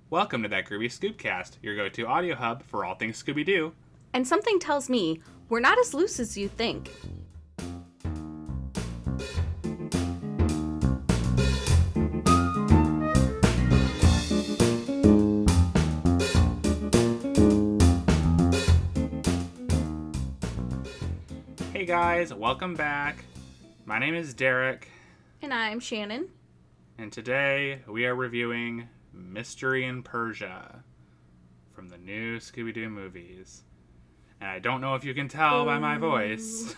Welcome to that Groovy Scoobcast, your go-to audio hub for all things Scooby-Doo. And something tells me we're not as loose as you think. Hey guys, welcome back. My name is Derek, And I'm Shannon. and today we are reviewing Mystery in Persia from the new Scooby-Doo movies. And I don't know if you can tell by my voice,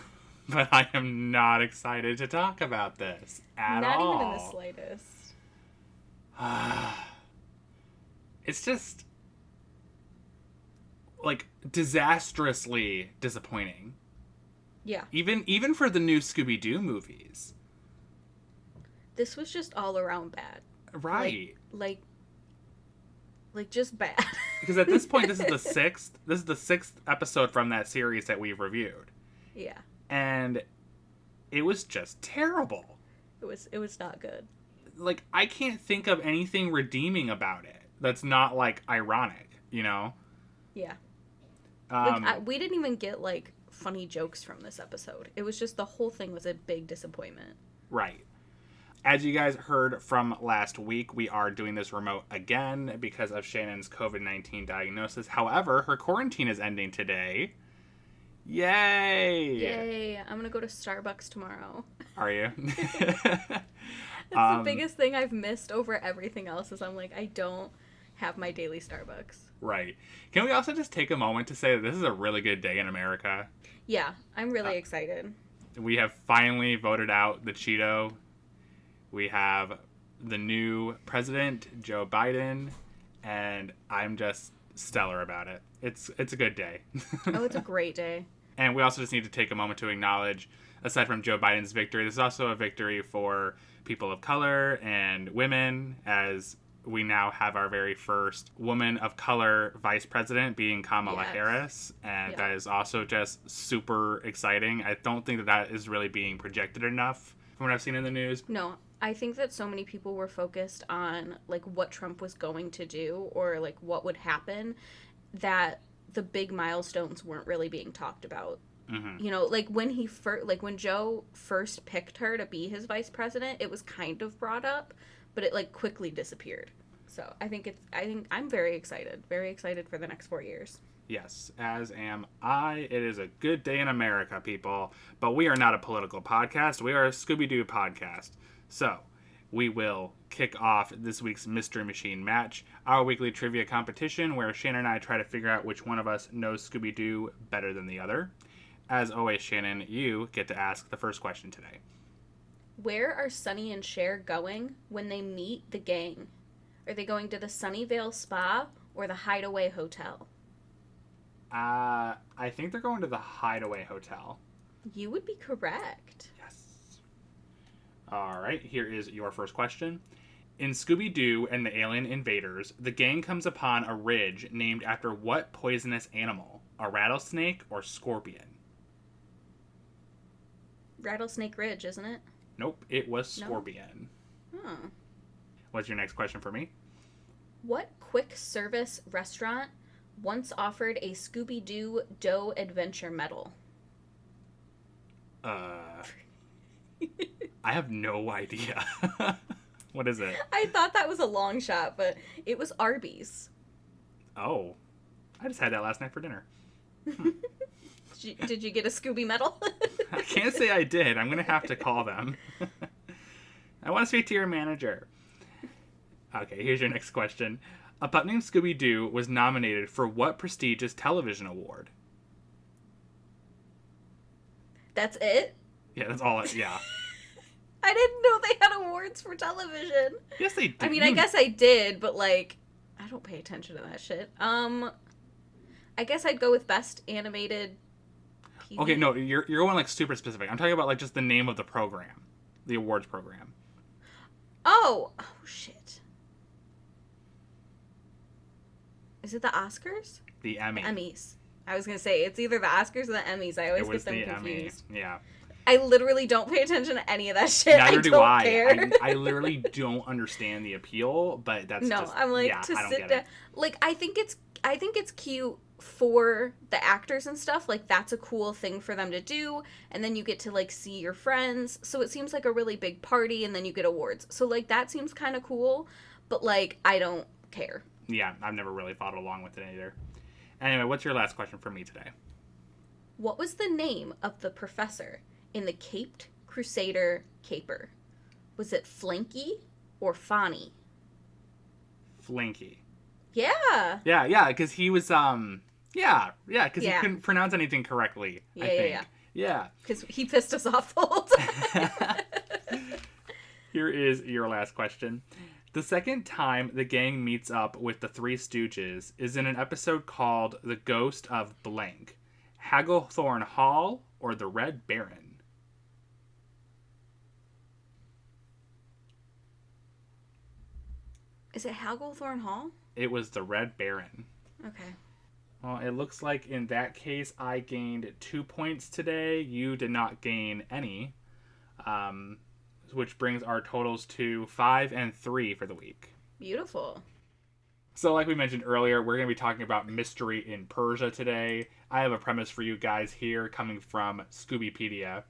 but I am not excited to talk about this at Not all. even in the slightest. It's just, like, disastrously disappointing. Yeah. Even for the new Scooby-Doo movies. This was just all around bad. Right. Like just bad. Because at this point, this is the sixth episode from that series that we've reviewed. Yeah. And it was just terrible. It was not good. Like, I can't think of anything redeeming about it that's not, like, ironic, you know? Yeah. Um, We didn't even get, like, funny jokes from this episode. It was just the whole thing was a big disappointment. Right. As you guys heard from last week, we are doing this remote again because of Shannon's COVID-19 diagnosis. However, her quarantine is ending today. Yay! Yay. I'm going to go to Starbucks tomorrow. Are you? It's the biggest thing I've missed over everything else is I'm like, I don't have my daily Starbucks. Right. Can we also just take a moment to say that this is a really good day in America? Yeah, I'm really excited. We have finally voted out the Cheeto. We have the new president, Joe Biden, and I'm just stellar about it. It's a good day. Oh, it's a great day. And we also just need to take a moment to acknowledge, aside from Joe Biden's victory, this is also a victory for people of color and women, as we now have our very first woman of color vice president being Kamala Harris. And that is also just super exciting. I don't think that is really being projected enough from what I've seen in the news. No, I think that so many people were focused on, like, what Trump was going to do or, like, what would happen, that the big milestones weren't really being talked about. Mm-hmm. You know, like, when when Joe first picked her to be his vice president, it was kind of brought up, but it, like, quickly disappeared. So I think I'm very excited for the next 4 years. Yes, as am I. It is a good day in America, people. But we are not a political podcast. We are a Scooby-Doo podcast. So, we will kick off this week's Mystery Machine match, our weekly trivia competition where Shannon and I try to figure out which one of us knows Scooby-Doo better than the other. As always, Shannon, you get to ask the first question today. Where are Sunny and Cher going when they meet the gang? Are they going to the Sunnyvale Spa or the Hideaway Hotel? I think they're going to the Hideaway Hotel. You would be correct. Yes. All right, here is your first question. In Scooby-Doo and the Alien Invaders, the gang comes upon a ridge named after what poisonous animal? A rattlesnake or scorpion? Rattlesnake Ridge, isn't it? Nope, it was scorpion. Huh. What's your next question for me? What quick service restaurant once offered a Scooby-Doo Dough Adventure medal? I have no idea. What is it? I thought that was a long shot, but it was Arby's. Oh, I just had that last night for dinner. Did you get a Scooby medal? I can't say I did. I'm going to have to call them. I want to speak to your manager. Okay, here's your next question. A pup named Scooby-Doo was nominated for what prestigious television award? That's it? Yeah, that's all. Yeah. I didn't know they had awards for television. Yes, they did. I mean, I guess I did, but, like, I don't pay attention to that shit. I guess I'd go with Best Animated TV. Okay, no, you're going, like, super specific. I'm talking about, like, just the name of the program. The awards program. Oh, shit. Is it the Oscars? The Emmy. Emmys. I was going to say, it's either the Oscars or the Emmys. I always get them confused. Emmy. Yeah. I literally don't pay attention to any of that shit. Neither do don't I. care. I literally don't understand the appeal, but that's no, just... I'm like, yeah, to I don't sit get down. it. Like, I think it's cute for the actors and stuff. Like, that's a cool thing for them to do. And then you get to, like, see your friends. So it seems like a really big party, and then you get awards. So, like, that seems kind of cool. But, like, I don't care. Yeah, I've never really followed along with it either. Anyway, what's your last question for me today? What was the name of the professor in the Caped Crusader Caper? Was it Flanky or Fonny? Flinky. Yeah. Yeah, because he was, because he Yeah. couldn't pronounce anything correctly, I think. Yeah. Because he pissed us off the whole time. Here is your last question. The second time the gang meets up with the Three Stooges is in an episode called The Ghost of Blank, Hagglethorne Hall, or The Red Baron. Is it Hagglethorne Hall? It was The Red Baron. Okay. Well, it looks like in that case I gained 2 points today. You did not gain any, which brings our totals to 5 and 3 for the week. Beautiful. So like we mentioned earlier, we're going to be talking about mystery in Persia today. I have a premise for you guys here coming from Scoobypedia.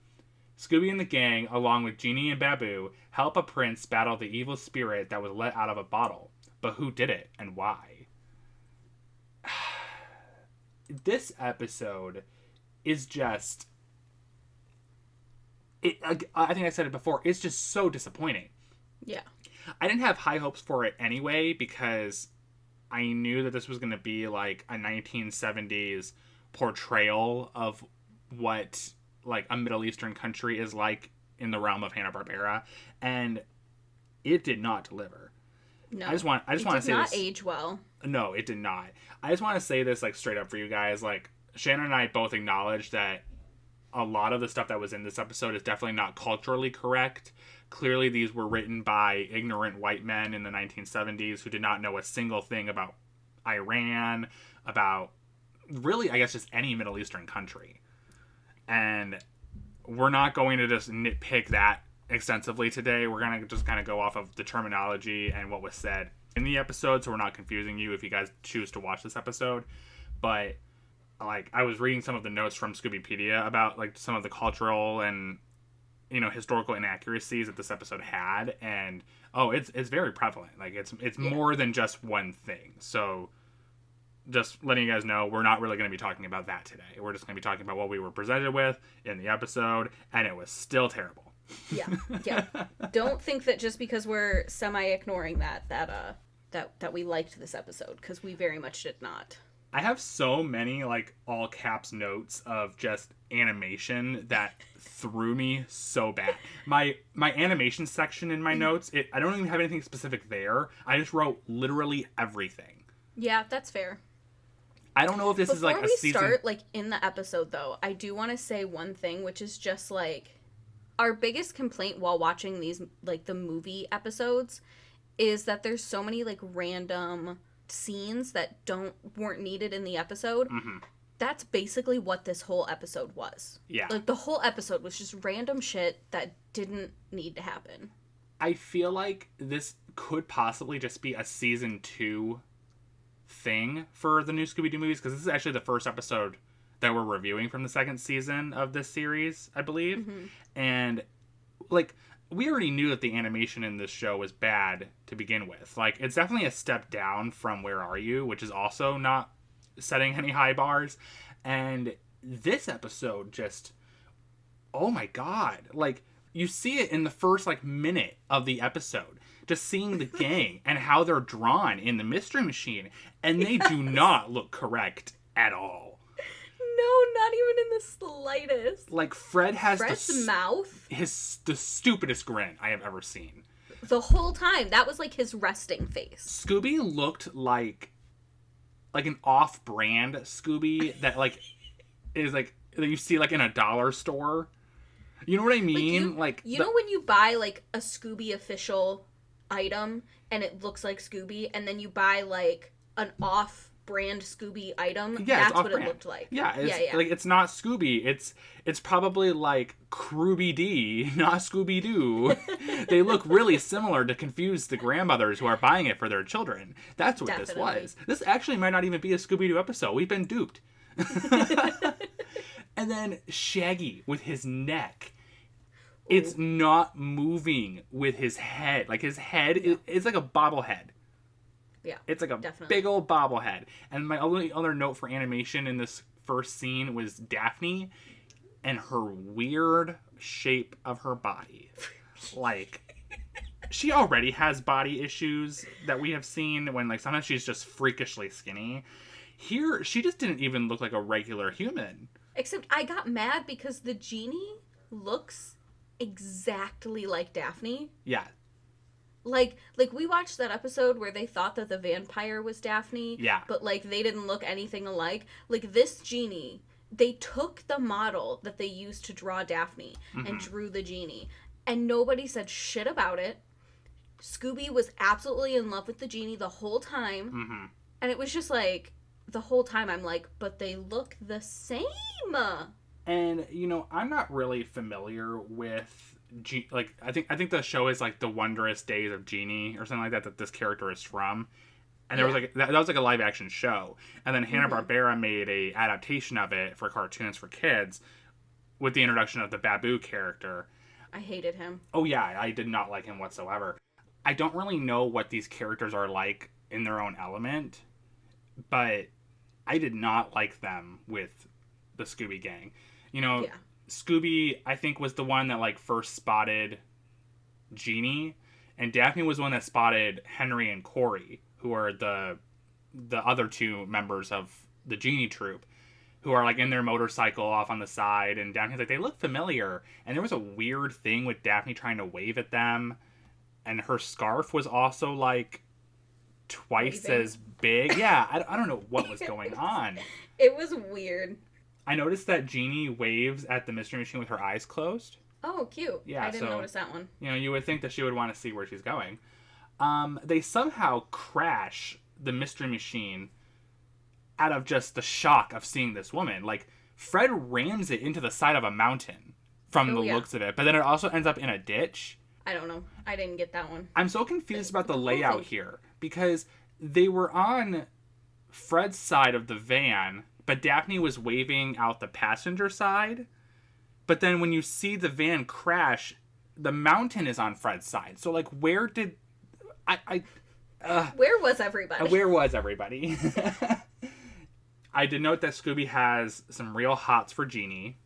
Scooby and the gang, along with Jeannie and Babu, help a prince battle the evil spirit that was let out of a bottle. But who did it and why? This episode is just... I think I said it before, it's just so disappointing. Yeah. I didn't have high hopes for it anyway because I knew that this was going to be like a 1970s portrayal of what like a Middle Eastern country is like in the realm of Hanna-Barbera, and it did not deliver. No. I just want to say this. It did not age well. No, it did not. I just want to say this like straight up for you guys. Like Shannon and I both acknowledge that a lot of the stuff that was in this episode is definitely not culturally correct. Clearly, these were written by ignorant white men in the 1970s who did not know a single thing about Iran, about really, I guess, just any Middle Eastern country. And we're not going to just nitpick that extensively today. We're going to just kind of go off of the terminology and what was said in the episode, so we're not confusing you if you guys choose to watch this episode. But like, I was reading some of the notes from Scoobypedia about like some of the cultural and historical inaccuracies that this episode had, and it's very prevalent. Like it's more than just one thing. So just letting you guys know, we're not really going to be talking about that today. We're just going to be talking about what we were presented with in the episode, and it was still terrible. Yeah. Don't think that just because we're semi-ignoring that we liked this episode, because we very much did not. I have so many like all caps notes of just animation that threw me so bad. My animation section in my notes, I don't even have anything specific there. I just wrote literally everything. Yeah, that's fair. I don't know if this is like a season... Before we start, like, in the episode, though, I do want to say one thing, which is just, like, our biggest complaint while watching these, like, the movie episodes is that there's so many, like, random scenes that weren't needed in the episode. Mm-hmm. That's basically what this whole episode was. Yeah. Like, the whole episode was just random shit that didn't need to happen. I feel like this could possibly just be a season 2 thing for the new Scooby-Doo movies, because this is actually the first episode that we're reviewing from the second season of this series, I believe. Mm-hmm. And like, we already knew that the animation in this show was bad to begin with. Like, it's definitely a step down from Where Are You, which is also not setting any high bars. And this episode just, oh my god, like, you see it in the first like minute of the episode, just seeing the gang and how they're drawn in the Mystery Machine, and they do not look correct at all. No, not even in the slightest. Like, Fred's mouth, the stupidest grin I have ever seen. The whole time, that was like his resting face. Scooby looked like an off-brand Scooby that like is like that you see like in a dollar store. You know what I mean? Like you know when you buy like a Scooby official item and it looks like Scooby, and then you buy like an off off-brand Scooby item. Yeah, That's what it looked like. Yeah, like it's not Scooby. It's probably like Groovy D, not Scooby-Doo. They look really similar to confuse the grandmothers who are buying it for their children. That's what this was. This actually might not even be a Scooby-Doo episode. We've been duped. And then Shaggy with his neck. Ooh. It's not moving with his head. Like his head is like a bobblehead. Yeah. It's like a big old bobblehead. And my only other note for animation in this first scene was Daphne and her weird shape of her body. Like, she already has body issues that we have seen when, like, sometimes she's just freakishly skinny. Here, she just didn't even look like a regular human. Except I got mad because the genie looks exactly like Daphne. Yeah. Like we watched that episode where they thought that the vampire was Daphne. Yeah. But, like, they didn't look anything alike. Like, this genie, they took the model that they used to draw Daphne and drew the genie. And nobody said shit about it. Scooby was absolutely in love with the genie the whole time. Mm-hmm. And it was just like, the whole time I'm like, but they look the same. And, you know, I'm not really familiar with... I think the show is like The Wondrous Days of Jeannie or something like that this character is from, and there was like that was like a live action show, and then Hanna-Barbera made a adaptation of it for cartoons for kids with the introduction of the Babu character. I hated him. Oh yeah, I did not like him whatsoever. I don't really know what these characters are like in their own element, but I did not like them with the Scooby Gang. You know, Scooby, I think, was the one that, like, first spotted Jeannie, and Daphne was the one that spotted Henry and Corey, who are the other two members of the Genie troupe, who are, like, in their motorcycle off on the side, and Daphne's like, they look familiar, and there was a weird thing with Daphne trying to wave at them, and her scarf was also, like, twice as big. Yeah, I don't know what was going on. It was weird. I noticed that Jeannie waves at the Mystery Machine with her eyes closed. Oh, cute. Yeah, I didn't notice that one. You know, you would think that she would want to see where she's going. They somehow crash the Mystery Machine out of just the shock of seeing this woman. Like, Fred rams it into the side of a mountain from the looks of it, but then it also ends up in a ditch. I don't know. I didn't get that one. I'm so confused about the layout here, because they were on Fred's side of the van, but Daphne was waving out the passenger side. But then when you see the van crash, the mountain is on Fred's side. So, like, where did... where was everybody? Where was everybody? I did note that Scooby has some real hots for Jeannie.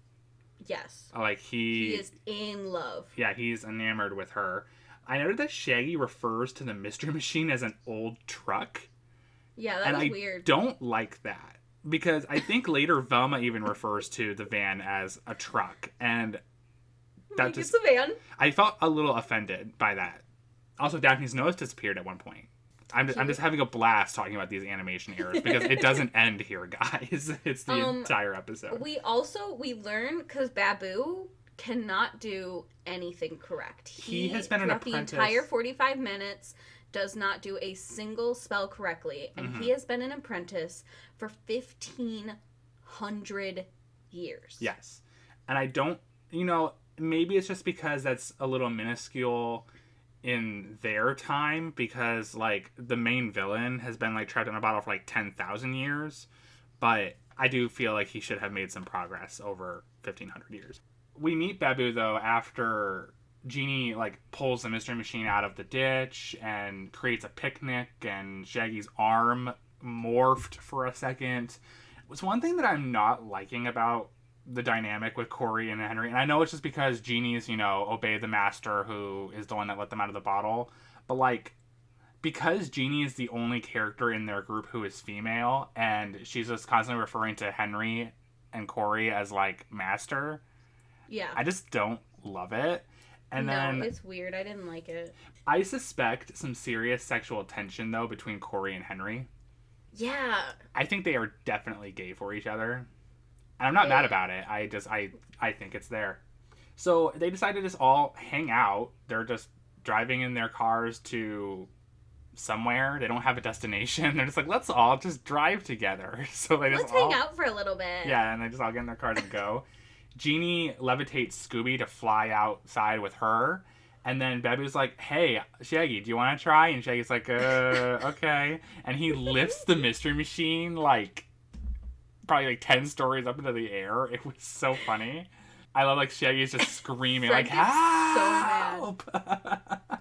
Yes. Like, he is in love. Yeah, he's enamored with her. I noted that Shaggy refers to the Mystery Machine as an old truck. Yeah, that was weird. I don't like that. Because I think later Velma even refers to the van as a truck. And that it's a van. I felt a little offended by that. Also, Daphne's nose disappeared at one point. I'm just having a blast talking about these animation errors because it doesn't end here, guys. It's the entire episode. We learn, because Babu cannot do anything correct. He has been an apprentice. The entire 45 minutes does not do a single spell correctly, and he has been an apprentice for 1,500 years. Yes. And I don't, maybe it's just because that's a little minuscule in their time, because, like, the main villain has been, like, trapped in a bottle for, like, 10,000 years, but I do feel like he should have made some progress over 1,500 years. We meet Babu, though, after Jeannie, like, pulls the Mystery Machine out of the ditch and creates a picnic, and Shaggy's arm morphed for a second. It's one thing that I'm not liking about the dynamic with Corey and Henry, and I know it's just because Jeannie's, obey the master, who is the one that let them out of the bottle, but, like, because Jeannie is the only character in their group who is female, and she's just constantly referring to Henry and Corey as, like, master, I just don't love it. And then it's weird. I didn't like it. I suspect some serious sexual tension, though, between Corey and Henry. Yeah. I think they are definitely gay for each other. And I'm not mad about it. I think it's there. So they decided to just all hang out. They're just driving in their cars to somewhere. They don't have a destination. They're just like, let's all just drive together. So they just Let's hang out for a little bit. Yeah, and they just all get in their cars and go. Jeannie levitates Scooby to fly outside with her. And then Babu's like, hey, Shaggy, do you want to try? And Shaggy's like, okay. And he lifts the mystery machine, like, probably like 10 stories up into the air. It was so funny. I love, like, Shaggy's just screaming, Fred like, gets help! so mad.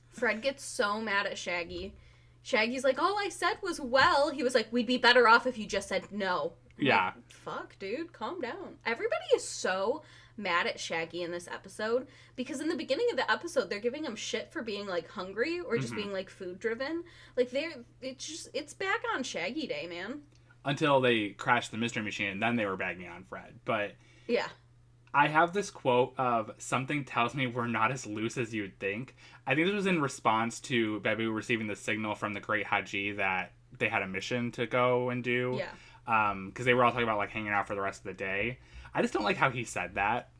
Fred gets so mad at Shaggy. Shaggy's like, all I said was well. He was like, we'd be better off if you just said no. Yeah. Like, fuck, dude, calm down. Everybody is so mad at Shaggy in this episode because in the beginning of the episode they're giving him shit for being like hungry or just being like food driven. Like it's back on Shaggy Day, man. Until they crashed the mystery machine and then they were bagging on Fred. But yeah. I have this quote of something tells me we're not as loose as you'd think. I think this was in response to Babu receiving the signal from the Great Haji that they had a mission to go and do. Yeah. Because they were all talking about like hanging out for the rest of the day. I just don't like how he said that.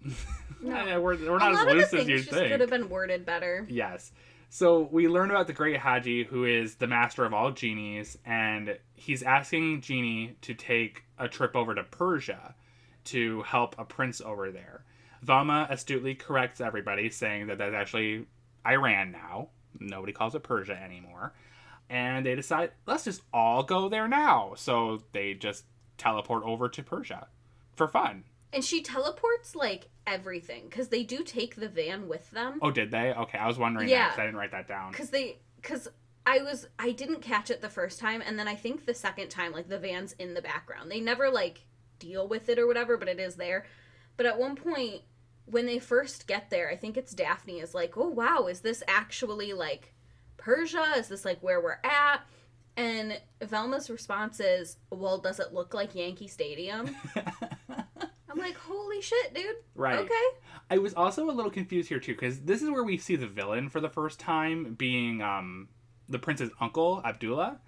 No. we're not as loose as you think. Could have been worded better. Yes. So we learn about the Great Haji, who is the master of all genies, and he's asking Jeannie to take a trip over to Persia to help a prince over there. Velma astutely corrects everybody, saying that that's actually Iran now. Nobody calls it Persia anymore. And they decide, let's just all go there now. So they just teleport over to Persia for fun. And she teleports, like, everything. Because they do take the van with them. Oh, did they? Okay, I was wondering that because I didn't write that down. Because I didn't catch it the first time. And then I think the second time, like, the van's in the background. They never, like, deal with it or whatever, but it is there. But at one point, when they first get there, I think it's Daphne is like, oh, wow, is this actually, like, Persia? Is this, like, where we're at? And Velma's response is, well, does it look like Yankee Stadium? I'm like, holy shit, dude. Right. Okay. I was also a little confused here, too, because this is where we see the villain for the first time being the prince's uncle, Abdullah.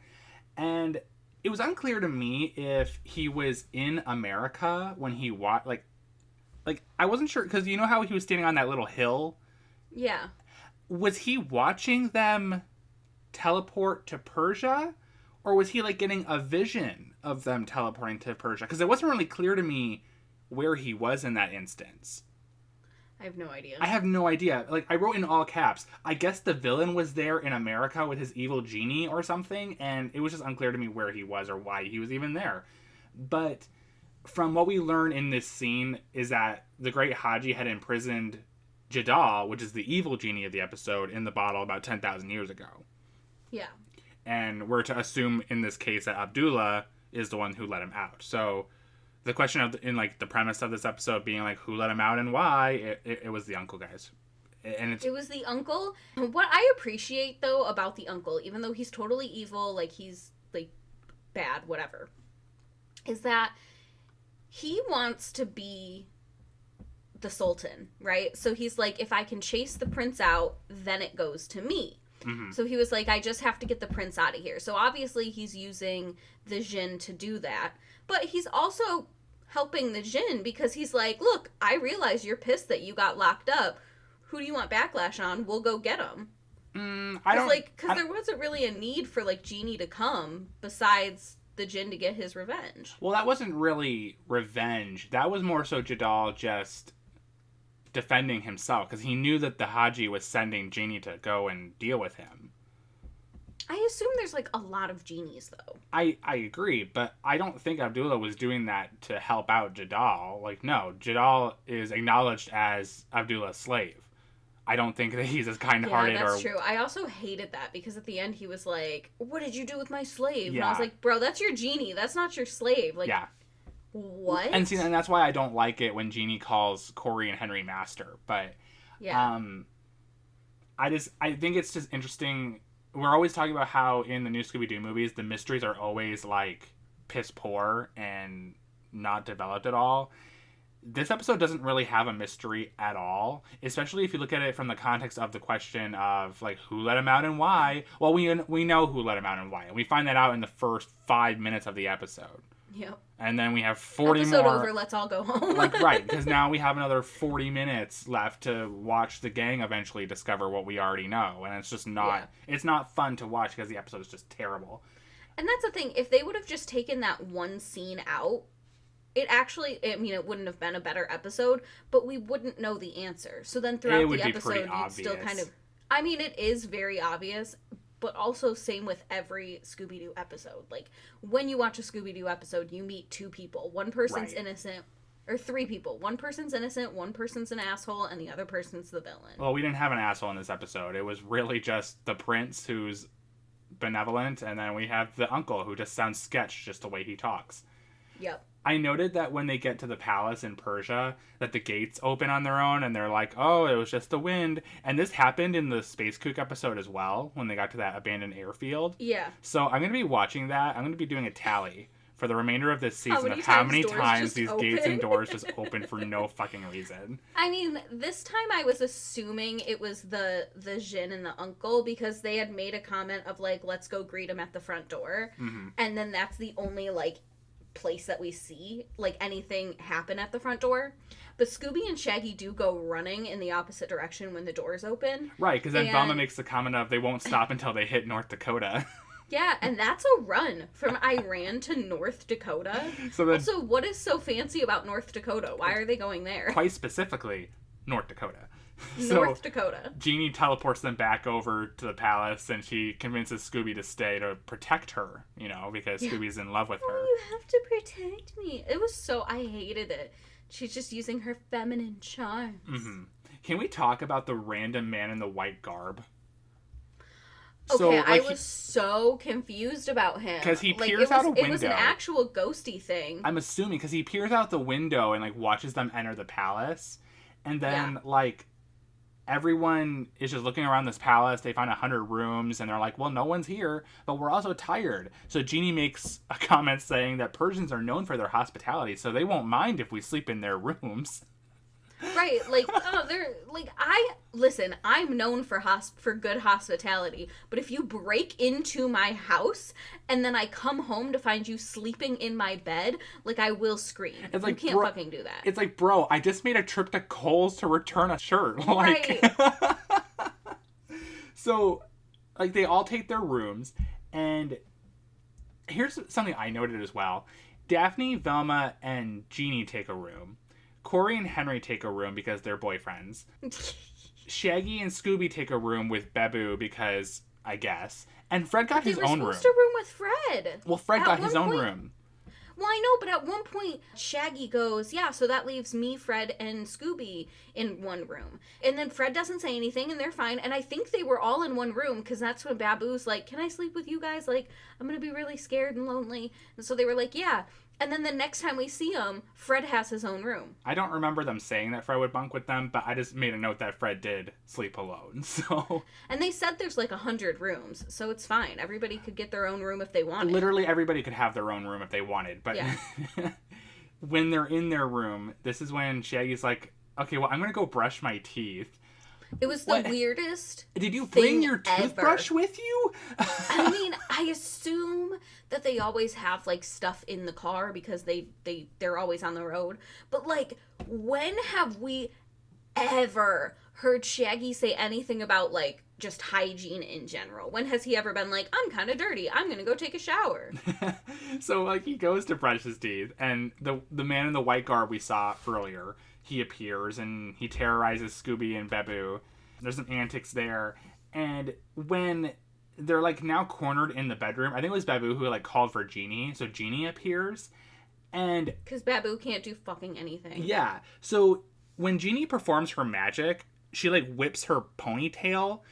And it was unclear to me if he was in America when he watched, like, I wasn't sure, because you know how he was standing on that little hill? Yeah. Was he watching them teleport to Persia? Or was he, like, getting a vision of them teleporting to Persia? Because it wasn't really clear to me where he was in that instance. I have no idea. I have no idea. Like, I wrote in all caps, I guess the villain was there in America with his evil genie or something, and it was just unclear to me where he was or why he was even there. But from what we learn in this scene is that the Great Haji had imprisoned Jadal, which is the evil genie of the episode, in the bottle about 10,000 years ago. Yeah. And we're to assume in this case that Abdullah is the one who let him out. So the question of in like the premise of this episode being like who let him out and why, it was the uncle, guys. And it was the uncle. What I appreciate though about the uncle, even though he's totally evil, like he's like bad, whatever, is that he wants to be the Sultan, right? So he's like, if I can chase the prince out, then it goes to me. Mm-hmm. So he was like, I just have to get the prince out of here. So obviously he's using the djinn to do that. But he's also helping the djinn because he's like, look, I realize you're pissed that you got locked up. Who do you want backlash on? We'll go get him. Because there wasn't really a need for like Jeannie to come besides the djinn to get his revenge. Well, that wasn't really revenge. That was more so Jadal just defending himself because he knew that the Haji was sending Jeannie to go and deal with him. I assume there's like a lot of genies though. I agree, but I don't think Abdullah was doing that to help out Jadal. Like, no, Jadal is acknowledged as Abdullah's slave. I don't think that he's as kind-hearted. Yeah, that's true. I also hated that because at the end he was like, what did you do with my slave? Yeah. And I was like, bro, that's your genie. That's not your slave. Like, yeah. What? And see, and that's why I don't like it when Jeannie calls Corey and Henry master. But yeah. I think it's just interesting. We're always talking about how in the new Scooby-Doo movies, the mysteries are always like piss poor and not developed at all. This episode doesn't really have a mystery at all, especially if you look at it from the context of the question of like who let him out and why. Well, we know who let him out and why, and we find that out in the first 5 minutes of the episode. Yep. And then we have 40 Episode more. over, let's all go home. Like, right, because now we have another 40 minutes left to watch the gang eventually discover what we already know. And it's just not, it's not fun to watch because the episode is just terrible. And that's the thing, if they would have just taken that one scene out, it actually, I mean, it wouldn't have been a better episode, but we wouldn't know the answer. So then throughout the episode, you'd still kind of, I mean, it is very obvious, but also same with every Scooby-Doo episode. Like, when you watch a Scooby-Doo episode, you meet two people. One person's innocent, or three people. One person's innocent, one person's an asshole, and the other person's the villain. Well, we didn't have an asshole in this episode. It was really just the prince who's benevolent, and then we have the uncle who just sounds sketch just the way he talks. Yep. I noted that when they get to the palace in Persia, that the gates open on their own, and they're like, oh, it was just the wind. And this happened in the Space Kook episode as well, when they got to that abandoned airfield. Yeah. So I'm going to be watching that. I'm going to be doing a tally for the remainder of this season of how many times these open? gates and doors just open for no fucking reason. I mean, this time I was assuming it was the Jin and the uncle, because they had made a comment of, like, let's go greet him at the front door. Mm-hmm. And then that's the only, like, place that we see, like, anything happen at the front door. But Scooby and Shaggy do go running in the opposite direction when the doors open. Right, because then Velma makes the comment of they won't stop until they hit North Dakota. Yeah, and that's a run from Iran to North Dakota. So then, also, what is so fancy about North Dakota? Why are they going there? Quite specifically, North Dakota. North Dakota. Jeannie teleports them back over to the palace, and she convinces Scooby to stay to protect her, you know, because Scooby's in love with her. Oh, you have to protect me. It was so, I hated it. She's just using her feminine charms. Mm-hmm. Can we talk about the random man in the white garb? Okay, So, like, I was so confused about him. Because he peers out a window. It was an actual ghosty thing. I'm assuming, because he peers out the window and, like, watches them enter the palace. And then, like, everyone is just looking around this palace. They find 100 rooms, and they're like, well, no one's here, but we're also tired. So Jeannie makes a comment saying that Persians are known for their hospitality, so they won't mind if we sleep in their rooms. Right, like, oh, they're, like, listen, I'm known for good hospitality, but if you break into my house, and then I come home to find you sleeping in my bed, like, I will scream. It's like, you can't fucking do that. It's like, bro, I just made a trip to Kohl's to return a shirt. Like, right. So, like, they all take their rooms, and here's something I noted as well. Daphne, Velma, and Jeannie take a room. Corey and Henry take a room because they're boyfriends. Shaggy and Scooby take a room with Babu because, I guess. And Fred got his own room. They were supposed to room with Fred. Well, Fred got his own room. Well, I know, but at one point, Shaggy goes, yeah, so that leaves me, Fred, and Scooby in one room. And then Fred doesn't say anything, and they're fine. And I think they were all in one room, because that's when Babu's like, can I sleep with you guys? Like, I'm going to be really scared and lonely. And so they were like, yeah. And then the next time we see him, Fred has his own room. I don't remember them saying that Fred would bunk with them, but I just made a note that Fred did sleep alone, so... And they said there's like 100 rooms, so it's fine. Everybody could get their own room if they wanted. Literally everybody could have their own room if they wanted, but when they're in their room, this is when Shaggy's like, okay, well, I'm gonna go brush my teeth. It was the weirdest. Did you bring your toothbrush with you? I mean, I assume that they always have like stuff in the car because they're always on the road. But like, when have we ever heard Shaggy say anything about like just hygiene in general? When has he ever been like, I'm kind of dirty, I'm gonna go take a shower? So like, he goes to brush his teeth, and the man in the white garb we saw earlier, he appears and he terrorizes Scooby and Babu. There's some antics there. And when they're like now cornered in the bedroom, I think it was Babu who like called for Jeannie. So Jeannie appears, and because Babu can't do fucking anything. Yeah. So when Jeannie performs her magic, she like whips her ponytail,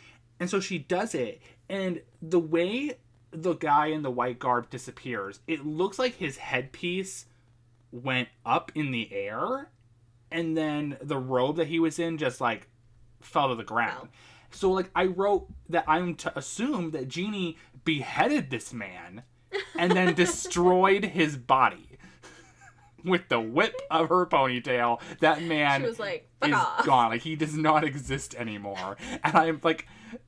and so she does it. And the way the guy in the white garb disappears, it looks like his headpiece went up in the air, and then the robe that he was in just like fell to the ground. Wow. So like, I wrote that I'm to assume that Jeannie beheaded this man and then destroyed his body with the whip of her ponytail. That man she was like, is off. gone. Like, he does not exist anymore. And I'm like,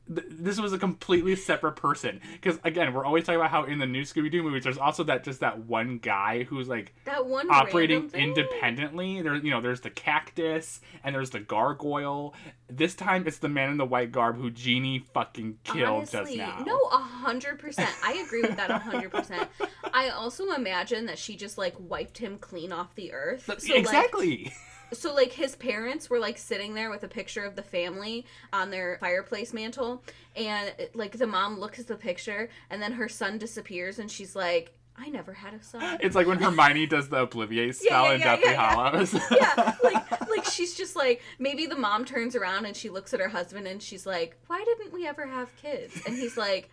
This was a completely separate person. Because, again, we're always talking about how in the new Scooby-Doo movies, there's also that one guy who's, like, that one operating independently. There's the cactus, and there's the gargoyle. This time, it's the man in the white garb who Jeannie fucking killed just now. No, 100%. I agree with that 100%. I also imagine that she just, like, wiped him clean off the earth. So, exactly. Like, so, like, his parents were, like, sitting there with a picture of the family on their fireplace mantle, and, like, the mom looks at the picture, and then her son disappears, and she's like, I never had a son. It's like when Hermione does the Obliviate spell in Deathly Hallows. Yeah, like, she's just like, like, maybe the mom turns around, and she looks at her husband, and she's like, why didn't we ever have kids? And he's like,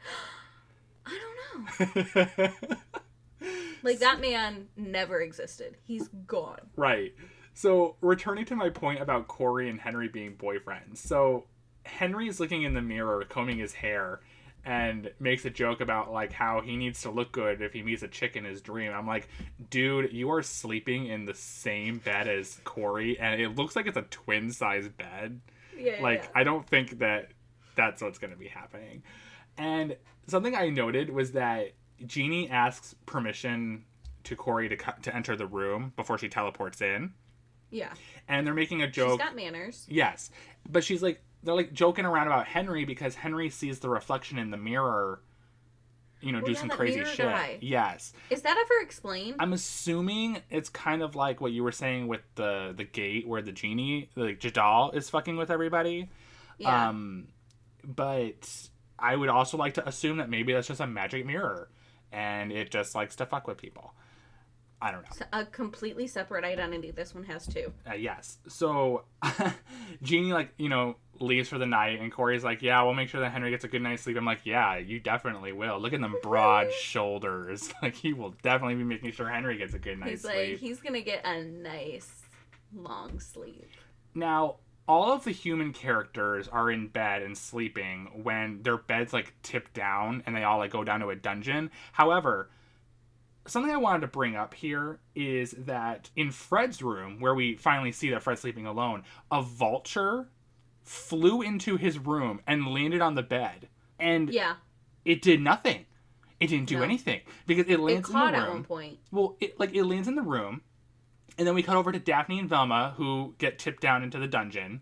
I don't know. Like, that man never existed. He's gone. Right. So, returning to my point about Corey and Henry being boyfriends. So, Henry's looking in the mirror, combing his hair, and makes a joke about, like, how he needs to look good if he meets a chick in his dream. I'm like, dude, you are sleeping in the same bed as Corey, and it looks like it's a twin-size bed. Yeah. I don't think that's what's going to be happening. And something I noted was that Jeannie asks permission to Corey to enter the room before she teleports in. Yeah. And they're making a joke. She's got manners. Yes. But they're like joking around about Henry because Henry sees the reflection in the mirror, do some crazy shit. Guy. Yes. Is that ever explained? I'm assuming it's kind of like what you were saying with the gate where the genie, like Jadal, is fucking with everybody. Yeah. But I would also like to assume that maybe that's just a magic mirror and it just likes to fuck with people. I don't know. A completely separate identity. This one has two. Yes. So, Jeannie, leaves for the night, and Corey's like, yeah, we'll make sure that Henry gets a good night's sleep. I'm like, yeah, you definitely will. Look at them broad shoulders. Like, he will definitely be making sure Henry gets a good night's sleep. He's going to get a nice, long sleep. Now, all of the human characters are in bed and sleeping when their bed's, tipped down, and they all, go down to a dungeon. However, something I wanted to bring up here is that in Fred's room, where we finally see that Fred's sleeping alone, a vulture flew into his room and landed on the bed. And it did nothing. It didn't do anything. Because it lands in the room. At one point. Well, it lands in the room. And then we cut over to Daphne and Velma, who get tipped down into the dungeon.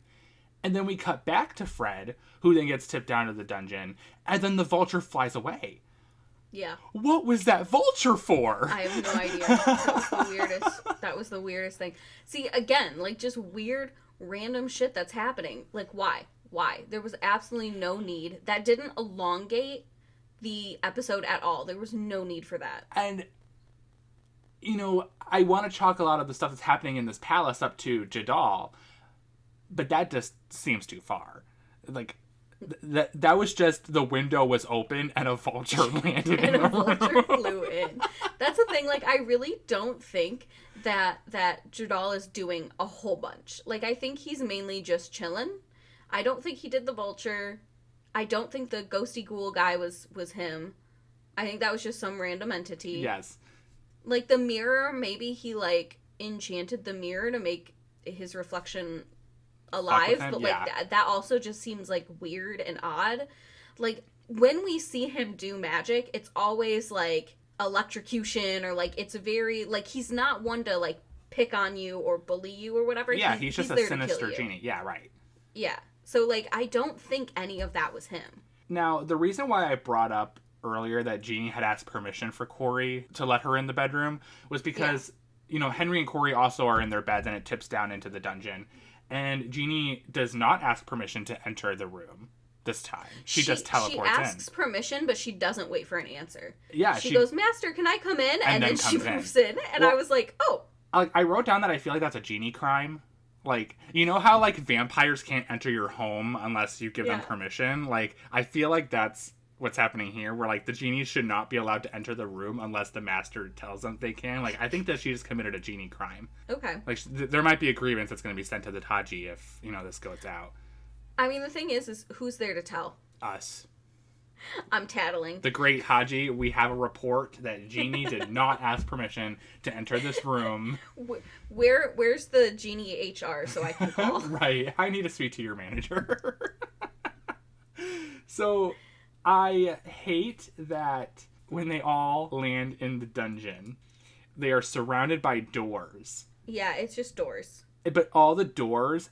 And then we cut back to Fred, who then gets tipped down to the dungeon. And then the vulture flies away. Yeah. What was that vulture for? I have no idea. That was the weirdest thing. See, again, just weird, random shit that's happening. Why? Why? There was absolutely no need. That didn't elongate the episode at all. There was no need for that. And, I want to chalk a lot of the stuff that's happening in this palace up to Jadal, but that just seems too far. That was just the window was open and a vulture landed in the room. And a vulture flew in. That's the thing. I really don't think that Jadal is doing a whole bunch. I think he's mainly just chilling. I don't think he did the vulture. I don't think the ghosty ghoul guy was him. I think that was just some random entity. Yes. The mirror, maybe he enchanted the mirror to make his reflection alive, but that also just seems weird and odd. When we see him do magic, it's always electrocution or it's very he's not one to pick on you or bully you or whatever. Yeah, he's just a sinister genie. Yeah, right. Yeah. So I don't think any of that was him. Now, the reason why I brought up earlier that Jeannie had asked permission for Corey to let her in the bedroom was because Henry and Corey also are in their beds and it tips down into the dungeon. And Jeannie does not ask permission to enter the room this time. She just teleports in. She asks permission, but she doesn't wait for an answer. Yeah. She goes, Master, can I come in? And then she moves in. And I was like, oh. I wrote down that I feel like that's a genie crime. How vampires can't enter your home unless you give them permission? I feel like that's what's happening here, where the genies should not be allowed to enter the room unless the master tells them they can. I think that she just committed a genie crime. Okay. There might be a grievance that's going to be sent to the Taji if this goes out. I mean, the thing is who's there to tell? Us. I'm tattling. The great Haji, we have a report that Jeannie did not ask permission to enter this room. Where's the Genie HR so I can call? Right. I need to speak to your manager. So I hate that when they all land in the dungeon, they are surrounded by doors. Yeah, it's just doors. But all the doors...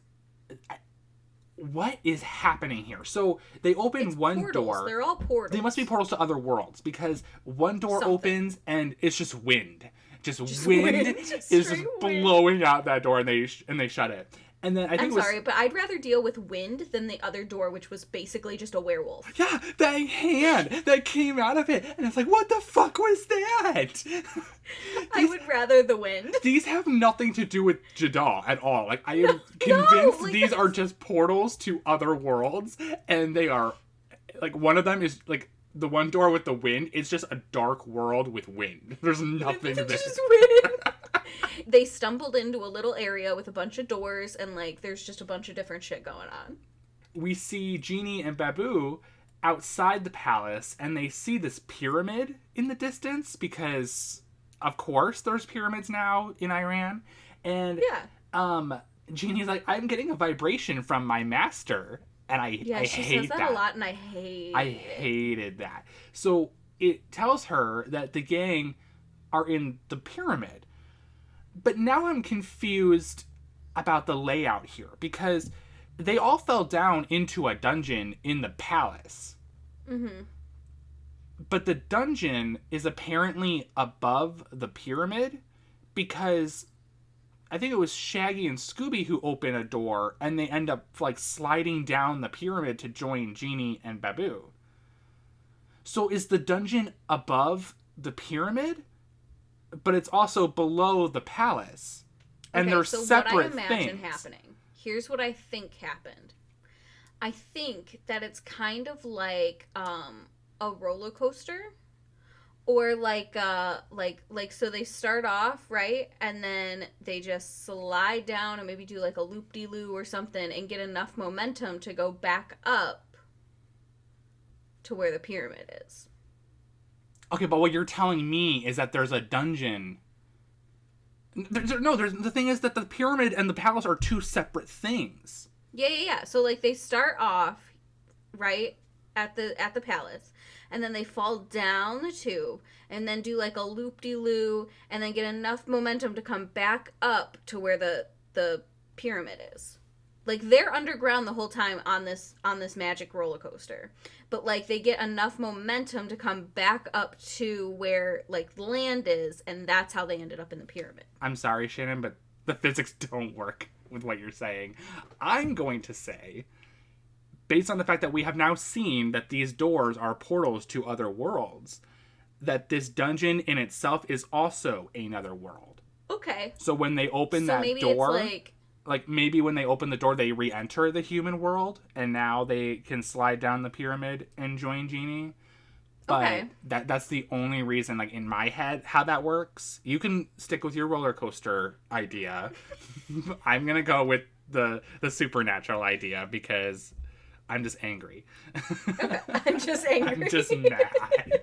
What is happening here? So they open one portals. door. They're all portals. They must be portals to other worlds because one door opens and it's just wind. Just wind is just blowing out that door, and they shut it. And then I'm sorry, but I'd rather deal with wind than the other door, which was basically just a werewolf. Yeah, that hand that came out of it, and it's like, what the fuck was that? I would rather the wind. These have nothing to do with Jadal at all. Like, I am convinced these are just portals to other worlds, and they are, like, one of them is, like, the one door with the wind, it's just a dark world with wind. There's nothing there. Just wind. They stumbled into a little area with a bunch of doors, and, like, there's just a bunch of different shit going on. We see Jeannie and Babu outside the palace, and they see this pyramid in the distance because, of course, there's pyramids now in Iran. And Jeannie's like, I'm getting a vibration from my master. And I hate that a lot, and I hated that. So it tells her that the gang are in the pyramid. But now I'm confused about the layout here, because they all fell down into a dungeon in the palace. Mm-hmm. But the dungeon is apparently above the pyramid, because I think it was Shaggy and Scooby who open a door, and they end up, like, sliding down the pyramid to join Jeannie and Babu. So is the dungeon above the pyramid? But it's also below the palace. And they're separate things. What I imagine happening. Here's what I think happened. I think that it's kind of like a roller coaster. Or like so they start off, right? And then they just slide down and maybe do like a loop-de-loo or something and get enough momentum to go back up to where the pyramid is. Okay, but what you're telling me is that there's a dungeon. The thing is that the pyramid and the palace are two separate things. Yeah. So, like, they start off, right, at the palace, and then they fall down the tube, and then do, like, a loop-de-loo, and then get enough momentum to come back up to where the pyramid is. Like, they're underground the whole time on this magic roller coaster. But, like, they get enough momentum to come back up to where, like, land is, and that's how they ended up in the pyramid. I'm sorry, Shannon, but the physics don't work with what you're saying. I'm going to say, based on the fact that we have now seen that these doors are portals to other worlds, that this dungeon in itself is also another world. Okay. So when they open that door... It's like, maybe when they open the door, they re-enter the human world, and now they can slide down the pyramid and join Jeannie. But that's the only reason, like, in my head, how that works. You can stick with your roller coaster idea. I'm going to go with the supernatural idea, because I'm just angry. Okay. I'm just angry. I'm just mad.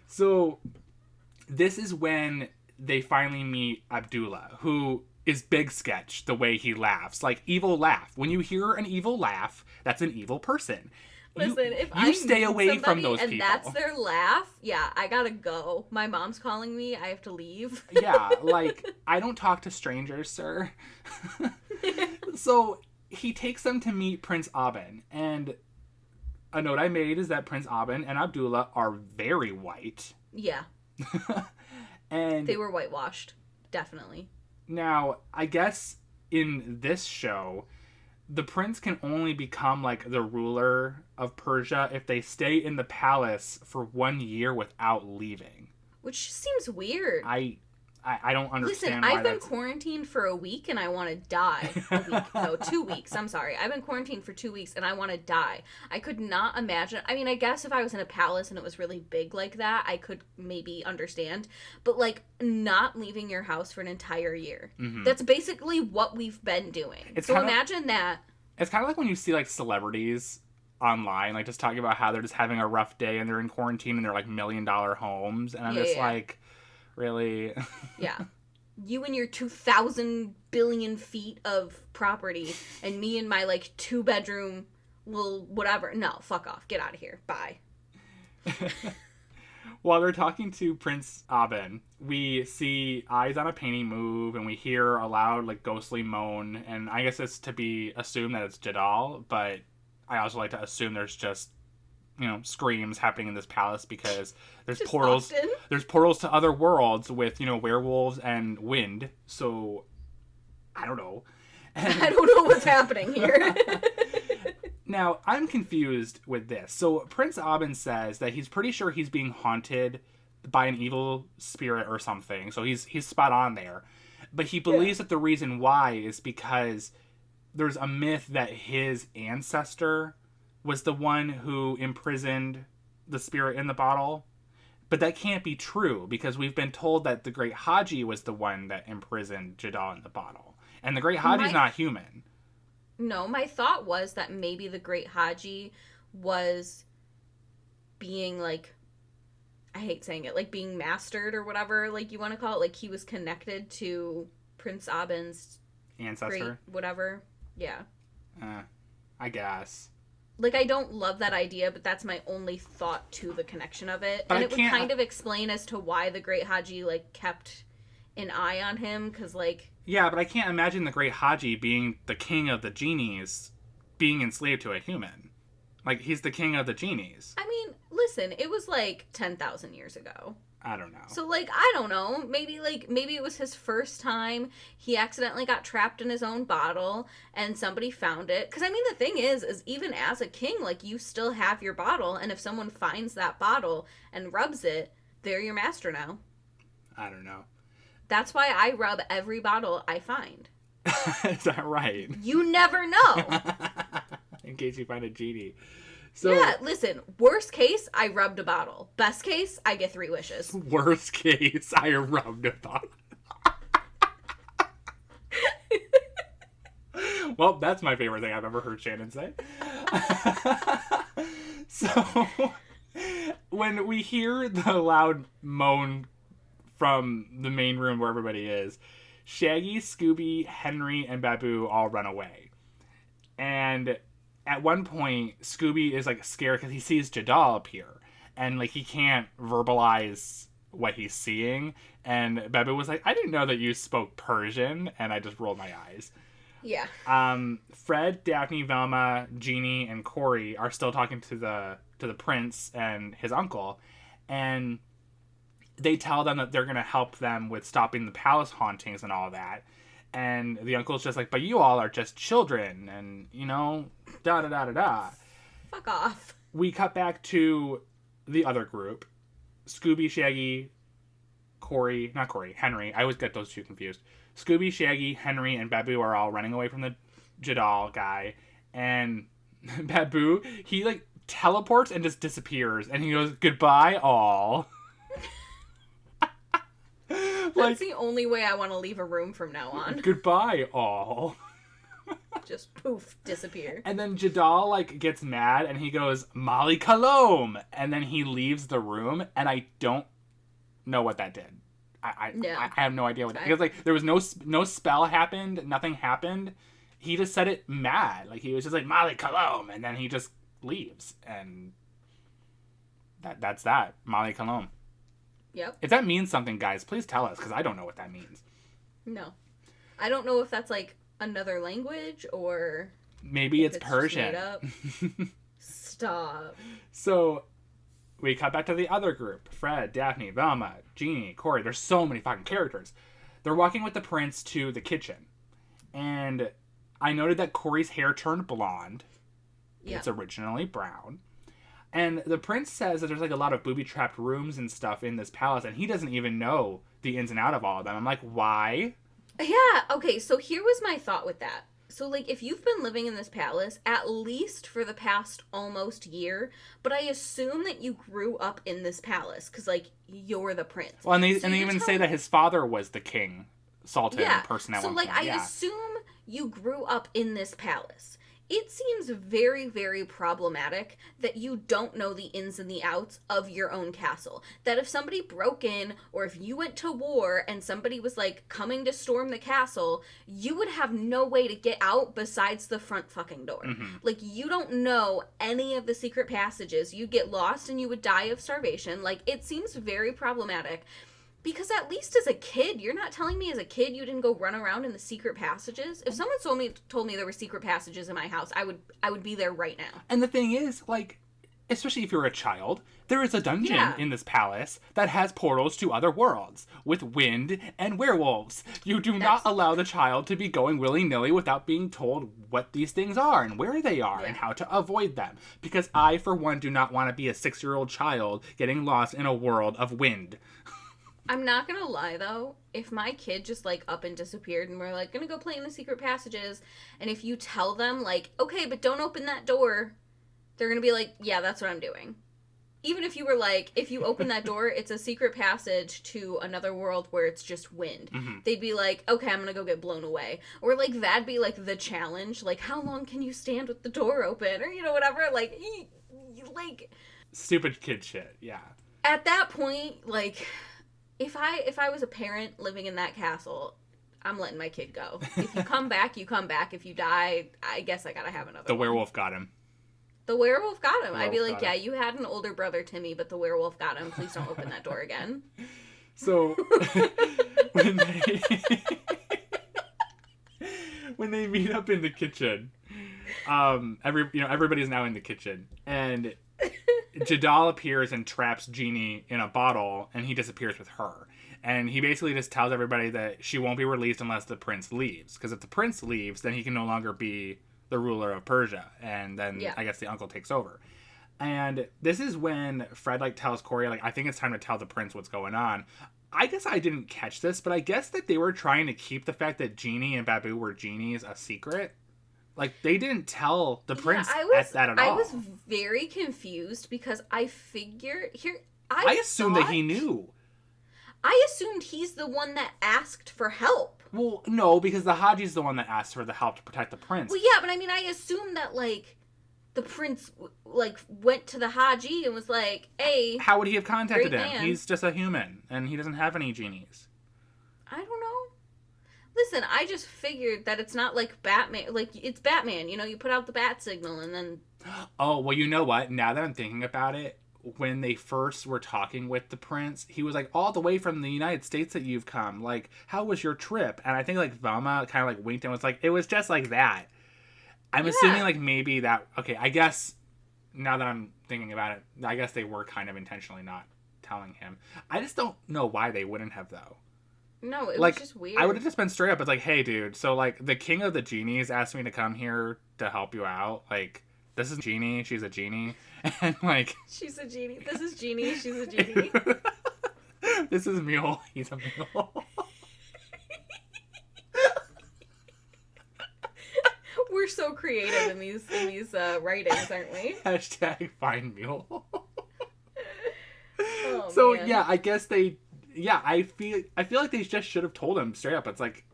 So, this is when they finally meet Abdullah, who... is big sketch the way he laughs. Like, evil laugh. When you hear an evil laugh, that's an evil person. Listen, if I stay away from those and people. And that's their laugh, yeah, I gotta go. My mom's calling me. I have to leave. Yeah, like, I don't talk to strangers, sir. So, he takes them to meet Prince Aben. And a note I made is that Prince Aben and Abdullah are very white. Yeah. And they were whitewashed. Definitely. Now, I guess in this show, the prince can only become, like, the ruler of Persia if they stay in the palace for 1 year without leaving. Which seems weird. I don't understand. Listen, I've been quarantined for a week and I want to die. 2 weeks. I'm sorry. I've been quarantined for 2 weeks and I want to die. I could not imagine. I mean, I guess if I was in a palace and it was really big like that, I could maybe understand. But, like, not leaving your house for an entire year. Mm-hmm. That's basically what we've been doing. So imagine that. It's kind of like when you see, like, celebrities online, like, just talking about how they're just having a rough day and they're in quarantine and they're, like, $1 million homes. And I'm like... Really? Yeah. You and your 2,000 billion feet of property, and me and my, like, 2-bedroom well, whatever. No, fuck off. Get out of here. Bye. While they're talking to Prince Aben, we see eyes on a painting move, and we hear a loud, like, ghostly moan. And I guess it's to be assumed that it's Jadal, but I also like to assume there's just, screams happening in this palace because there's Just portals. often. There's portals to other worlds with, werewolves and wind. So I don't know. I don't know what's happening here. Now, I'm confused with this. So, Prince Aben says that he's pretty sure he's being haunted by an evil spirit or something. So, he's spot on there. But he believes that the reason why is because there's a myth that his ancestor was the one who imprisoned the spirit in the bottle. But that can't be true because we've been told that the Great Haji was the one that imprisoned Jadal in the bottle. And the Great Haji's not human. No, my thought was that maybe the Great Haji was being, like, I hate saying it, like, being mastered or whatever, like, you want to call it. Like, he was connected to Prince Aben's ancestor. Whatever. Yeah. I guess. Like, I don't love that idea, but that's my only thought to the connection of it. But and it would kind of explain as to why the Great Haji, like, kept an eye on him, because, like... Yeah, but I can't imagine the Great Haji being the king of the genies being enslaved to a human. Like, he's the king of the genies. I mean, listen, it was, like, 10,000 years ago. I don't know. So, like, I don't know. Maybe it was his first time. He accidentally got trapped in his own bottle, and somebody found it. Because, I mean, the thing is even as a king, like, you still have your bottle, and if someone finds that bottle and rubs it, they're your master now. I don't know. That's why I rub every bottle I find. Is that right? You never know. In case you find a genie. So, yeah, listen, worst case, I rubbed a bottle. Best case, I get 3 wishes. Worst case, I rubbed a bottle. Well, that's my favorite thing I've ever heard Shannon say. So, when we hear the loud moan from the main room where everybody is, Shaggy, Scooby, Henry, and Babu all run away. And at one point, Scooby is, like, scared because he sees Jadal appear. And, like, he can't verbalize what he's seeing. And Babu was like, I didn't know that you spoke Persian. And I just rolled my eyes. Yeah. Fred, Daphne, Velma, Jeannie, and Corey are still talking to the prince and his uncle. And they tell them that they're going to help them with stopping the palace hauntings and all that. And the uncle's just like, but you all are just children. And, da-da-da-da-da. Fuck off. We cut back to the other group. Scooby, Shaggy, Henry. I always get those two confused. Scooby, Shaggy, Henry, and Babu are all running away from the Jadal guy. And Babu, he, like, teleports and just disappears. And he goes, goodbye, all. That's the only way I want to leave a room from now on. Goodbye, all. Just poof, disappear. And then Jadal, like, gets mad and he goes, Mali Kalom! And then he leaves the room, and I don't know what that did. I have no idea what that... Because, like, there was no spell happened, nothing happened. He just said it mad. Like, he was just like, Mali Kalom! And then he just leaves. And that's that. Mali Kalom. Yep. If that means something, guys, please tell us, because I don't know what that means. No. I don't know if that's, like, another language, or... Maybe it's Persian. Stop. So, we cut back to the other group. Fred, Daphne, Velma, Jeannie, Corey. There's so many fucking characters. They're walking with the prince to the kitchen. And I noted that Corey's hair turned blonde. Yeah. It's originally brown. And the prince says that there's, like, a lot of booby-trapped rooms and stuff in this palace, and he doesn't even know the ins and out of all of them. I'm like, why? Yeah, okay, so here was my thought with that. So, like, if you've been living in this palace, at least for the past almost year, but I assume that you grew up in this palace, because, like, you're the prince. Well, and they even say that his father was the king, Sultan person at one point. So, like, I assume you grew up in this palace. It seems very, very problematic that you don't know the ins and the outs of your own castle. That if somebody broke in, or if you went to war and somebody was like coming to storm the castle, you would have no way to get out besides the front fucking door. Like, you don't know any of the secret passages. You'd get lost and you would die of starvation. Like, it seems very problematic. Because at least as a kid, you're not telling me as a kid you didn't go run around in the secret passages? If someone told me there were secret passages in my house, I would be there right now. And the thing is, like, especially if you're a child, there is a dungeon in this palace that has portals to other worlds with wind and werewolves. You do not allow the child to be going willy-nilly without being told what these things are and where they are and how to avoid them. Because I, for one, do not want to be a 6-year-old child getting lost in a world of wind. I'm not gonna lie, though, if my kid just, like, up and disappeared and we're, like, gonna go play in the secret passages, and if you tell them, like, okay, but don't open that door, they're gonna be like, yeah, that's what I'm doing. Even if you were like, if you open that door, it's a secret passage to another world where it's just wind. They'd be like, okay, I'm gonna go get blown away. Or, like, that'd be, like, the challenge. Like, how long can you stand with the door open? Or, you know, whatever. Like, stupid kid shit, yeah. At that point, like... If I was a parent living in that castle, I'm letting my kid go. If you come back, you come back. If you die, I guess I gotta have another The one. werewolf got him. The werewolf got him. I'd be like, yeah, you had an older brother, Timmy, but the werewolf got him. Please don't open that door again. So, when they meet up in the kitchen, everybody's now in the kitchen, and Jadal appears and traps Jeannie in a bottle, and he disappears with her. And he basically just tells everybody that she won't be released unless the prince leaves. Because if the prince leaves, then he can no longer be the ruler of Persia. And then I guess the uncle takes over. And this is when Fred, like, tells Corey, like, I think it's time to tell the prince what's going on. I guess I didn't catch this, but I guess that they were trying to keep the fact that Jeannie and Babu were genies a secret. Like, they didn't tell the prince that at all. I was very confused because I figured... I assumed that he knew. I assumed he's the one that asked for help. Well, no, because the Haji's the one that asked for the help to protect the prince. Well, yeah, but I mean, I assumed that, like, the prince, like, went to the Haji and was like, hey... How would he have contacted him? Man. He's just a human, and he doesn't have any genies. I don't know. Listen, I just figured that it's not like Batman. Like, it's Batman, you know? You put out the bat signal and then... Oh, well, you know what? Now that I'm thinking about it, when they first were talking with the prince, he was like, all the way from the United States that you've come. Like, how was your trip? And I think, like, Velma kind of, like, winked and was like, it was just like that. I'm assuming, like, maybe that... Okay, I guess, now that I'm thinking about it, I guess they were kind of intentionally not telling him. I just don't know why they wouldn't have, though. No, it was just weird. I would have just been straight up. It's like, hey, dude, so, like, the king of the genies asked me to come here to help you out. Like, this is Jeannie. She's a genie. And, like... She's a genie. This is Jeannie. She's a genie. This is Mule. He's a mule. We're so creative in these writings, aren't we? Hashtag find Mule. Oh, so, man. yeah, I guess they... Yeah, I feel like they just should have told him straight up. It's like,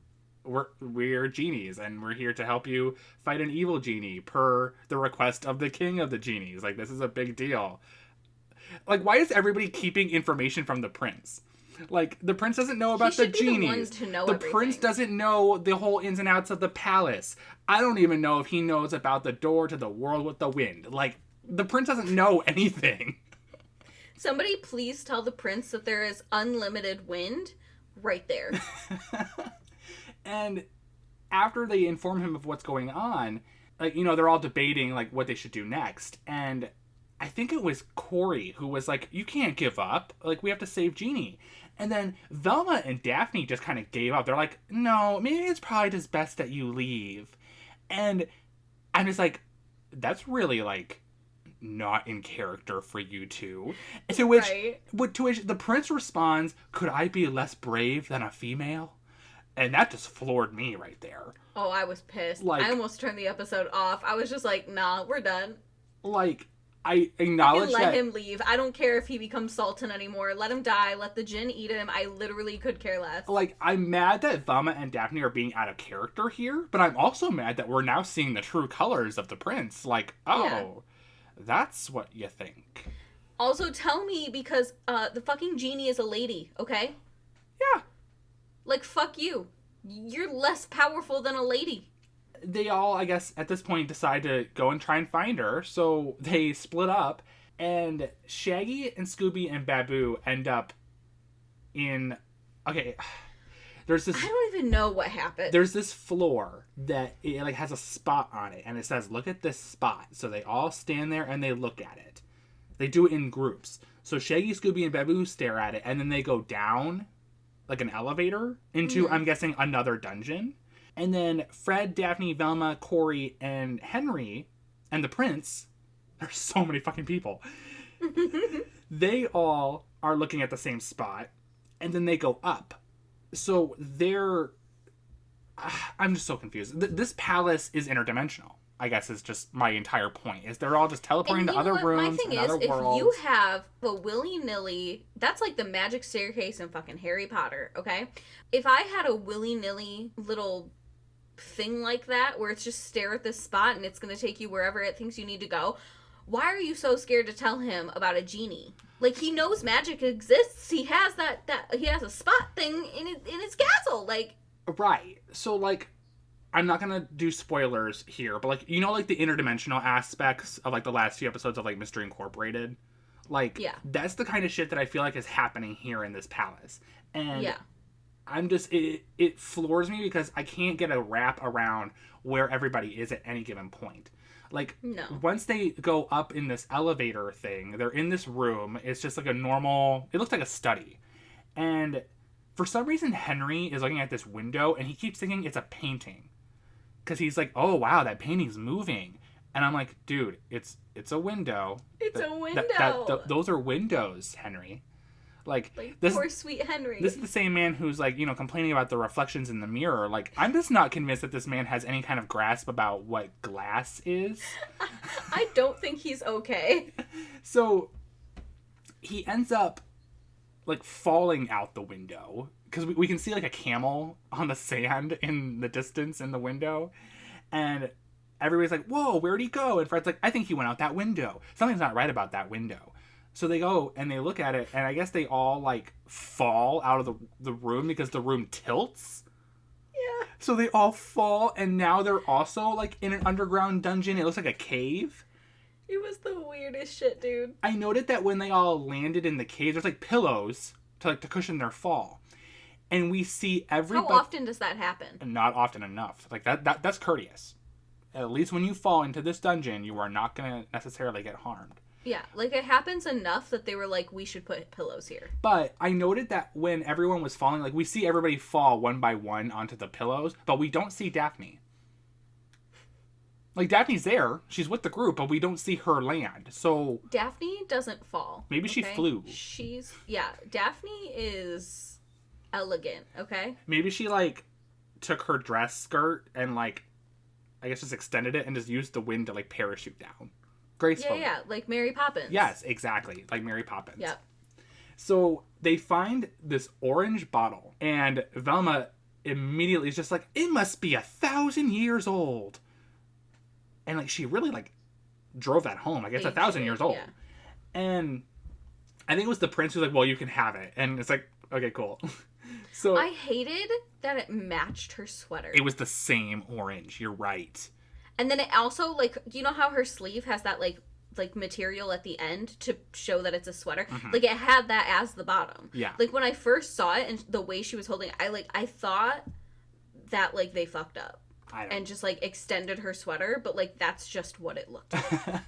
we're genies, and we're here to help you fight an evil genie per the request of the king of the genies. Like, this is a big deal. Like, why is everybody keeping information from the prince? Like, the prince doesn't know about the genies. The prince doesn't know the whole ins and outs of the palace. I don't even know if he knows about the door to the world with the wind. Like, the prince doesn't know anything. Somebody please tell the prince that there is unlimited wind right there. And after they inform him of what's going on, like, you know, they're all debating, like, what they should do next. And I think it was Corey who was like, you can't give up. Like, we have to save Jeannie. And then Velma and Daphne just kind of gave up. They're like, no, maybe it's probably just best that you leave. And I'm just like, that's really, like... not in character for you two. To which the prince responds, could I be less brave than a female? And that just floored me right there. Oh, I was pissed. Like, I almost turned the episode off. I was just like, nah, we're done. Like, I acknowledge let that. him leave. I don't care if he becomes Sultan anymore. Let him die. Let the djinn eat him. I literally could care less. Like, I'm mad that Velma and Daphne are being out of character here, but I'm also mad that we're now seeing the true colors of the prince. Like, that's what you think. Also, tell me, because the fucking genie is a lady, okay? Yeah. Like, fuck you. You're less powerful than a lady. They all, I guess, at this point decide to go and try and find her, so they split up, and Shaggy and Scooby and Baboo end up in... Okay, there's this... I don't even know what happened. There's this floor that it, like, has a spot on it, and it says, look at this spot. So they all stand there and they look at it. They do it in groups. So Shaggy, Scooby, and Baboo stare at it, and then they go down, like an elevator, into, I'm guessing, another dungeon. And then Fred, Daphne, Velma, Corey, and Henry, and the prince, there's so many fucking people, they all are looking at the same spot, and then they go up. So they're... I'm just so confused. This palace is interdimensional, I guess, is just my entire point. Is they're all just teleporting to other rooms and other worlds. If you have a willy-nilly... That's like the magic staircase in fucking Harry Potter, okay? If I had a willy-nilly little thing like that, where it's just stare at this spot and it's going to take you wherever it thinks you need to go, why are you so scared to tell him about a genie? Like, he knows magic exists. He has he has a spot thing in his castle. Like, right. So, like, I'm not gonna do spoilers here, but, like, you know, like, the interdimensional aspects of, like, the last few episodes of, like, Mystery Incorporated? Like, that's the kind of shit that I feel like is happening here in this palace. And I'm just, it floors me because I can't get a wrap around where everybody is at any given point. Like, once they go up in this elevator thing, they're in this room. It's just like a normal... It looks like a study. And for some reason, Henry is looking at this window, and he keeps thinking it's a painting. Because he's like, oh, wow, that painting's moving. And I'm like, dude, it's a window. It's a window. Those are windows, Henry. Like this, poor sweet Henry. This is the same man who's, like, you know, complaining about the reflections in the mirror. Like, I'm just not convinced that this man has any kind of grasp about what glass is. I don't think he's okay. So he ends up, like, falling out the window. Because we can see, like, a camel on the sand in the distance in the window. And everybody's like, whoa, where'd he go? And Fred's like, I think he went out that window. Something's not right about that window. So they go and they look at it, and I guess they all, like, fall out of the room because the room tilts. Yeah. So they all fall, and now they're also, like, in an underground dungeon. It looks like a cave. It was the weirdest shit, dude. I noted that when they all landed in the cave, there's, like, pillows to cushion their fall. And we see everybody... How often does that happen? Not often enough. Like, that's courteous. At least when you fall into this dungeon, you are not going to necessarily get harmed. Yeah, like, it happens enough that they were like, we should put pillows here. But I noted that when everyone was falling, like, we see everybody fall one by one onto the pillows, but we don't see Daphne. Like, Daphne's there. She's with the group, but we don't see her land. So Daphne doesn't fall. Maybe she flew. Daphne is elegant, okay? Maybe she, like, took her dress skirt and, like, I guess just extended it and just used the wind to, like, parachute down. Gracefully. Yeah, like Mary Poppins. Yes, exactly. Like Mary Poppins. Yep. So they find this orange bottle, and Velma immediately is just like, it must be 1,000 years old. And, like, she really, like, drove that home. Like, it's 1,000 years old. Yeah. And I think it was the prince who's like, well, you can have it. And it's like, okay, cool. So I hated that it matched her sweater. It was the same orange. You're right. And then it also, like, you know how her sleeve has that, like material at the end to show that it's a sweater? Mm-hmm. Like, it had that as the bottom. Yeah. Like, when I first saw it and the way she was holding it, I thought that, like, they fucked up. And just, like, extended her sweater, but, like, that's just what it looked like.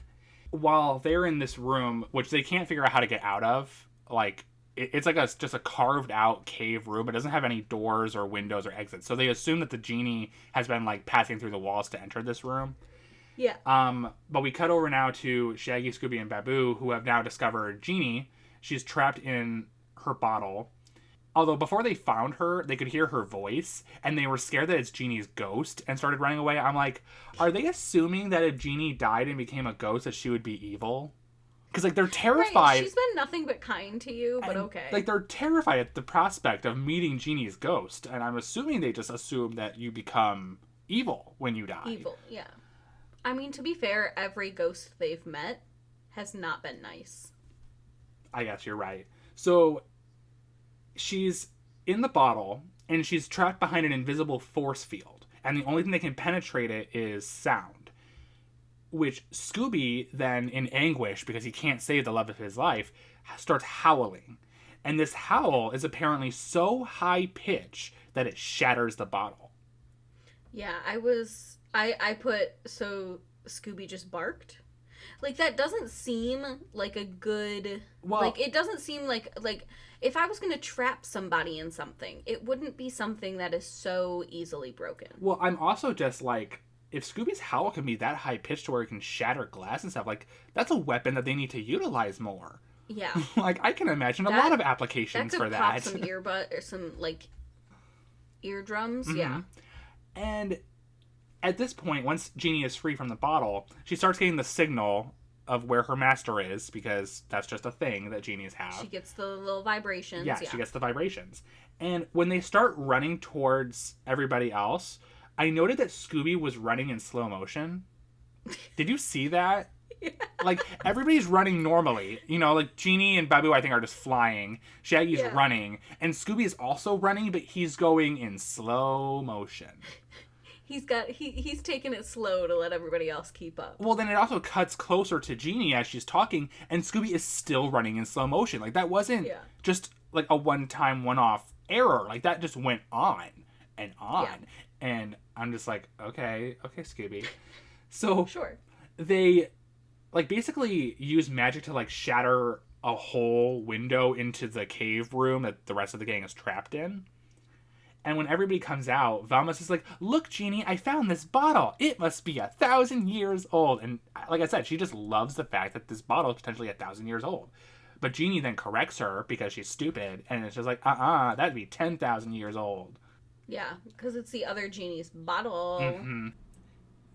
While they're in this room, which they can't figure out how to get out of, like, it's like just a carved out cave room. It doesn't have any doors or windows or exits. So they assume that the genie has been, like, passing through the walls to enter this room. Yeah. But we cut over now to Shaggy, Scooby, and Baboo, who have now discovered Jeannie. She's trapped in her bottle. Although before they found her, they could hear her voice, and they were scared that it's Jeannie's ghost and started running away. I'm like, are they assuming that if Jeannie died and became a ghost that she would be evil? Because, like, they're terrified. Right, she's been nothing but kind to you, but okay. Like, they're terrified at the prospect of meeting Jeannie's ghost. And I'm assuming they just assume that you become evil when you die. Evil, yeah. I mean, to be fair, every ghost they've met has not been nice. I guess you're right. So, she's in the bottle, and she's trapped behind an invisible force field. And the only thing that can penetrate it is sound. Which Scooby then, in anguish, because he can't save the love of his life, starts howling. And this howl is apparently so high-pitched that it shatters the bottle. Yeah, I put, so Scooby just barked? Like, that doesn't seem like a good, well, like, it doesn't seem like, if I was going to trap somebody in something, it wouldn't be something that is so easily broken. Well, I'm also just like, if Scooby's howl can be that high-pitched to where it can shatter glass and stuff, like, that's a weapon that they need to utilize more. Yeah. Like, I can imagine a lot of applications for that. Pop some earbud, or some, like, eardrums, mm-hmm. Yeah. And at this point, once Jeannie is free from the bottle, she starts getting the signal of where her master is, because that's just a thing that genies have. She gets the little vibrations. Yeah, she gets the vibrations. And when they start running towards everybody else, I noted that Scooby was running in slow motion. Did you see that? Yeah. Like, everybody's running normally. You know, like, Jeannie and Babu, I think, are just flying. Shaggy's running. And Scooby is also running, but he's going in slow motion. He's taking it slow to let everybody else keep up. Well, then it also cuts closer to Jeannie as she's talking, and Scooby is still running in slow motion. Like, that wasn't just, like, a one-time, one-off error. Like, that just went on and on. Yeah. And I'm just like, okay, Scooby. So, sure. They, like, basically use magic to, like, shatter a whole window into the cave room that the rest of the gang is trapped in. And when everybody comes out, Velma's is like, look, Jeannie, I found this bottle. It must be 1,000 years old. And like I said, she just loves the fact that this bottle is potentially 1,000 years old. But Jeannie then corrects her because she's stupid. And it's just like, that'd be 10,000 years old. Yeah, because it's the other Jeannie's bottle. Mm-hmm.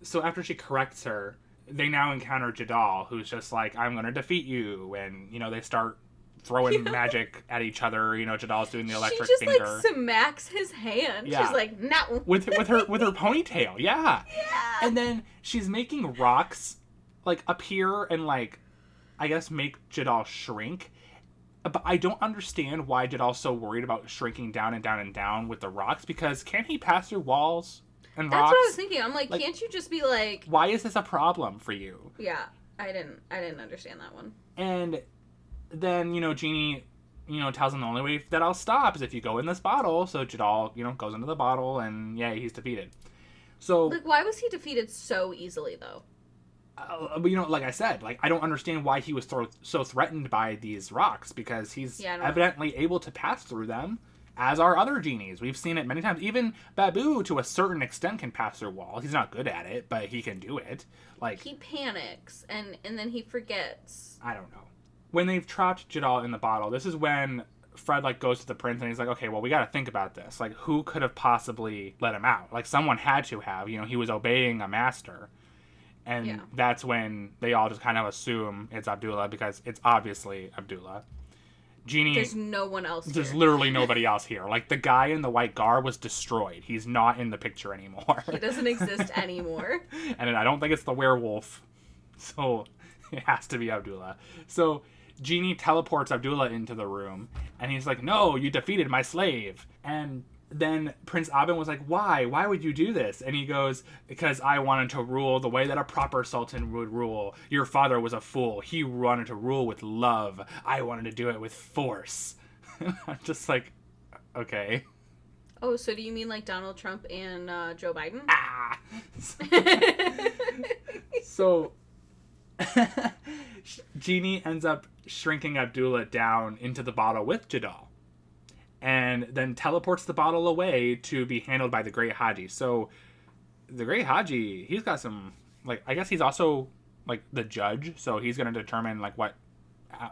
So after she corrects her, they now encounter Jadal, who's just like, I'm going to defeat you. And, you know, they start throwing magic at each other. You know, Jadal's doing the electric finger. She just, like, smacks his hand. Yeah. She's like, no. With her ponytail, yeah. And then she's making rocks, like, appear and, like, I guess make Jadal shrink. But I don't understand why Jadal's so worried about shrinking down and down and down with the rocks, because can't he pass through walls and rocks? That's what I was thinking. I'm like, can't you just be like... Why is this a problem for you? Yeah, I didn't understand that one. And then, you know, Jeannie, you know, tells him the only way that I'll stop is if you go in this bottle. So Jadal, you know, goes into the bottle and, yeah, he's defeated. So... Like, why was he defeated so easily, though? You know, like I said, like, I don't understand why he was so threatened by these rocks, because he's evidently able to pass through them, as are other genies. We've seen it many times. Even Babu, to a certain extent, can pass through walls. He's not good at it, but he can do it. Like, he panics, and then he forgets. I don't know. When they've trapped Jadal in the bottle, this is when Fred, like, goes to the prince, and he's like, okay, well, we gotta think about this. Like, who could have possibly let him out? Like, someone had to have. You know, he was obeying a master. And that's when they all just kind of assume it's Abdullah, because it's obviously Abdullah. Jeannie... There's no one else There's literally nobody else here. Like, the guy in the white garb was destroyed. He's not in the picture anymore. He doesn't exist anymore. And I don't think it's the werewolf. So, it has to be Abdullah. So, Jeannie teleports Abdullah into the room. And he's like, no, you defeated my slave. And... then Prince Abin was like, why? Why would you do this? And he goes, because I wanted to rule the way that a proper sultan would rule. Your father was a fool. He wanted to rule with love. I wanted to do it with force. I'm just like, okay. Oh, so do you mean like Donald Trump and Joe Biden? Ah! So, Jeannie ends up shrinking Abdullah down into the bottle with Jadal. And then teleports the bottle away to be handled by the Great Haji. So, the Great Haji, he's got some, like, I guess he's also, like, the judge. So, he's going to determine, like, what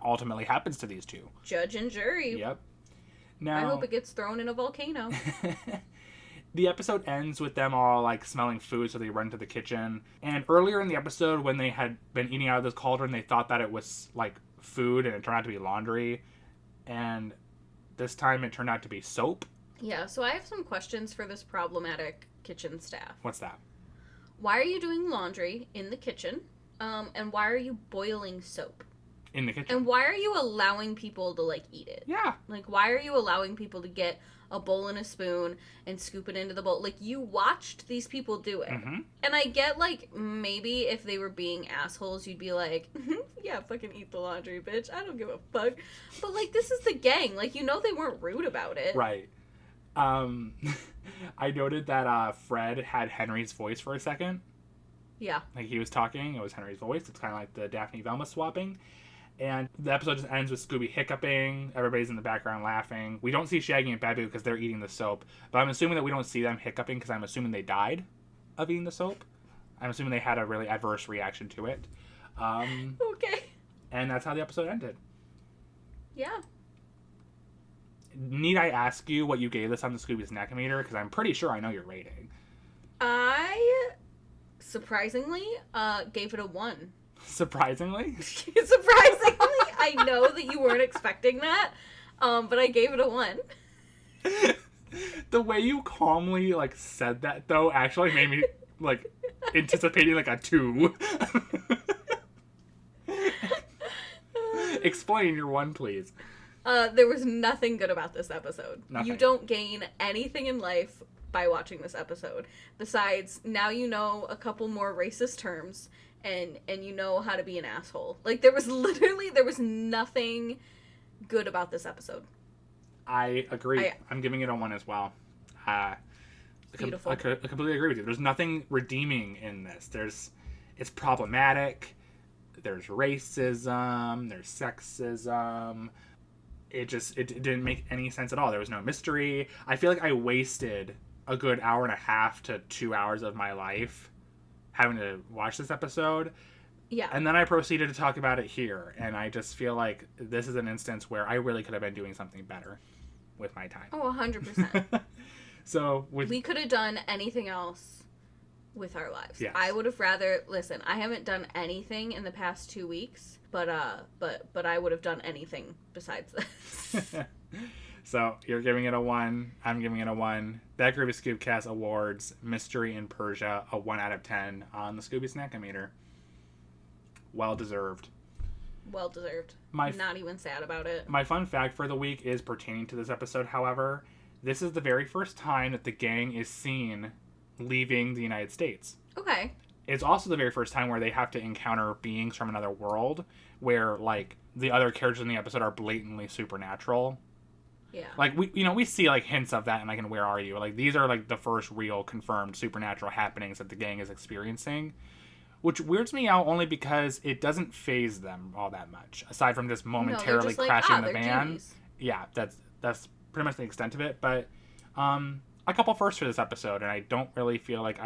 ultimately happens to these two. Judge and jury. Yep. Now, I hope it gets thrown in a volcano. The episode ends with them all, like, smelling food, so they run to the kitchen. And earlier in the episode, when they had been eating out of this cauldron, they thought that it was, like, food, and it turned out to be laundry. And this time it turned out to be soap. Yeah, so I have some questions for this problematic kitchen staff. What's that? Why are you doing laundry in the kitchen? And why are you boiling soap? In the kitchen. And why are you allowing people to, like, eat it? Yeah. Like, why are you allowing people to get a bowl and a spoon and scoop it into the bowl? Like, you watched these people do it. Mm-hmm. And I get, like, maybe if they were being assholes, you'd be like, yeah, fucking eat the laundry, bitch. I don't give a fuck. But, like, this is the gang. Like, you know they weren't rude about it. Right. I noted that Fred had Henry's voice for a second. Yeah. Like, he was talking, it was Henry's voice. It's kind of like the Daphne-Velma swapping. And the episode just ends with Scooby hiccuping. Everybody's in the background laughing. We don't see Shaggy and Babu because they're eating the soap. But I'm assuming that we don't see them hiccuping because I'm assuming they died of eating the soap. I'm assuming they had a really adverse reaction to it. Okay. And that's how the episode ended. Yeah. Need I ask you what you gave this on the Scooby Snack Meter? Because I'm pretty sure I know your rating. I, surprisingly, gave it a 1. Surprisingly? Surprisingly, I know that you weren't expecting that, but I gave it a 1. The way you calmly, like, said that, though, actually made me, like, anticipating, like, a 2. Explain your 1, please. There was nothing good about this episode. Nothing. You don't gain anything in life by watching this episode. Besides, now you know a couple more racist terms, and you know how to be an asshole. Like, there was nothing good about this episode. I agree. I'm giving it a 1 as well. Beautiful. I completely agree with you. There's nothing redeeming in this. It's problematic. There's racism. There's sexism. It didn't make any sense at all. There was no mystery. I feel like I wasted a good hour and a half to 2 hours of my life having to watch this episode. Yeah. And then I proceeded to talk about it here. And I just feel like this is an instance where I really could have been doing something better with my time. Oh, 100%. So we could have done anything else with our lives. Yes. I would have rather, listen, I haven't done anything in the past 2 weeks, but I would have done anything besides this. So you're giving it a 1. I'm giving it a 1. That Groovy Scoobcast awards Mystery in Persia a 1 out of 10 on the Scooby Snack-O-Meter. Well deserved. Well deserved. Not even sad about it. My fun fact for the week is pertaining to this episode, however. This is the very first time that the gang is seen leaving the United States. Okay. It's also the very first time where they have to encounter beings from another world where, like, the other characters in the episode are blatantly supernatural. Yeah. Like, we see, like, hints of that in, like, in Where Are You? Like, these are, like, the first real confirmed supernatural happenings that the gang is experiencing. Which weirds me out only because it doesn't faze them all that much. Aside from just momentarily crashing the van. Genies. Yeah, that's pretty much the extent of it. But a couple firsts for this episode, and I don't really feel like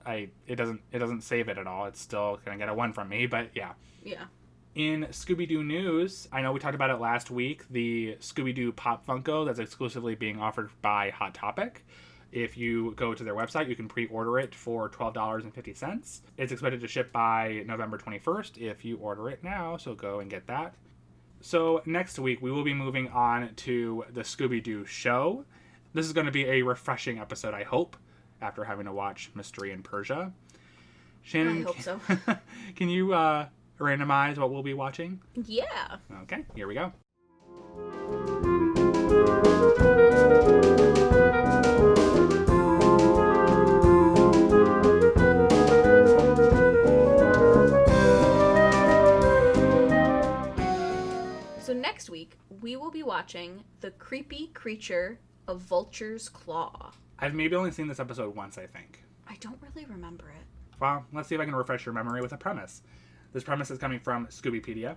it doesn't save it at all. It's still gonna get a 1 from me, but yeah. Yeah. In Scooby-Doo news, I know we talked about it last week, the Scooby-Doo Pop Funko that's exclusively being offered by Hot Topic. If you go to their website, you can pre-order it for $12.50. It's expected to ship by November 21st if you order it now, so go and get that. So next week, we will be moving on to the Scooby-Doo show. This is going to be a refreshing episode, I hope, after having to watch Mystery in Persia. Shannon, I hope so. Can you randomize what we'll be watching? Yeah. Okay, here we go. So next week, we will be watching The Creepy Creature of Vulture's Claw. I've maybe only seen this episode once, I think. I don't really remember it. Well, let's see if I can refresh your memory with a premise. This premise is coming from Scoobypedia.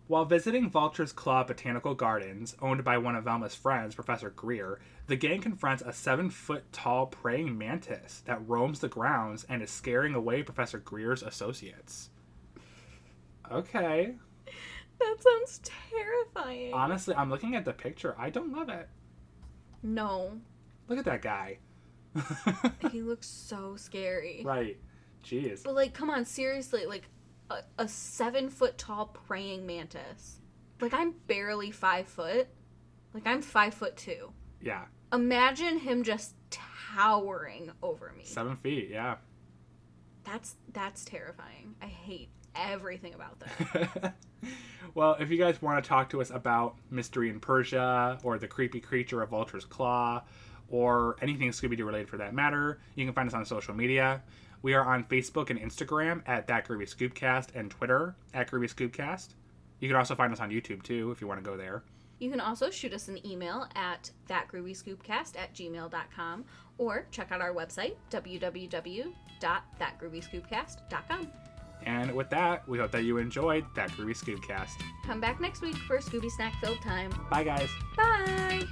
While visiting Vulture's Claw Botanical Gardens, owned by one of Velma's friends, Professor Greer, the gang confronts a 7-foot-tall praying mantis that roams the grounds and is scaring away Professor Greer's associates. Okay. That sounds terrifying. Honestly, I'm looking at the picture. I don't love it. No. Look at that guy. He looks so scary. Right. Jeez. But, like, come on, seriously, like, a 7-foot tall praying mantis. Like, I'm barely 5 foot. Like, I'm 5'2". Yeah. Imagine him just towering over me. 7 feet, yeah. That's terrifying. I hate everything about that. Well, if you guys want to talk to us about Mystery in Persia or the creepy creature of Vulture's Claw or anything Scooby-Doo related for that matter, you can find us on social media. We are on Facebook and Instagram at That Groovy Scoobcast and Twitter at Groovy Scoobcast. You can also find us on YouTube too if you want to go there. You can also shoot us an email at thatgroovyscoopcast@gmail.com or check out our website, www.thatgroovyscoopcast.com. And with that, we hope that you enjoyed That Groovy Scoobcast. Come back next week for Scooby Snack Filled Time. Bye, guys. Bye!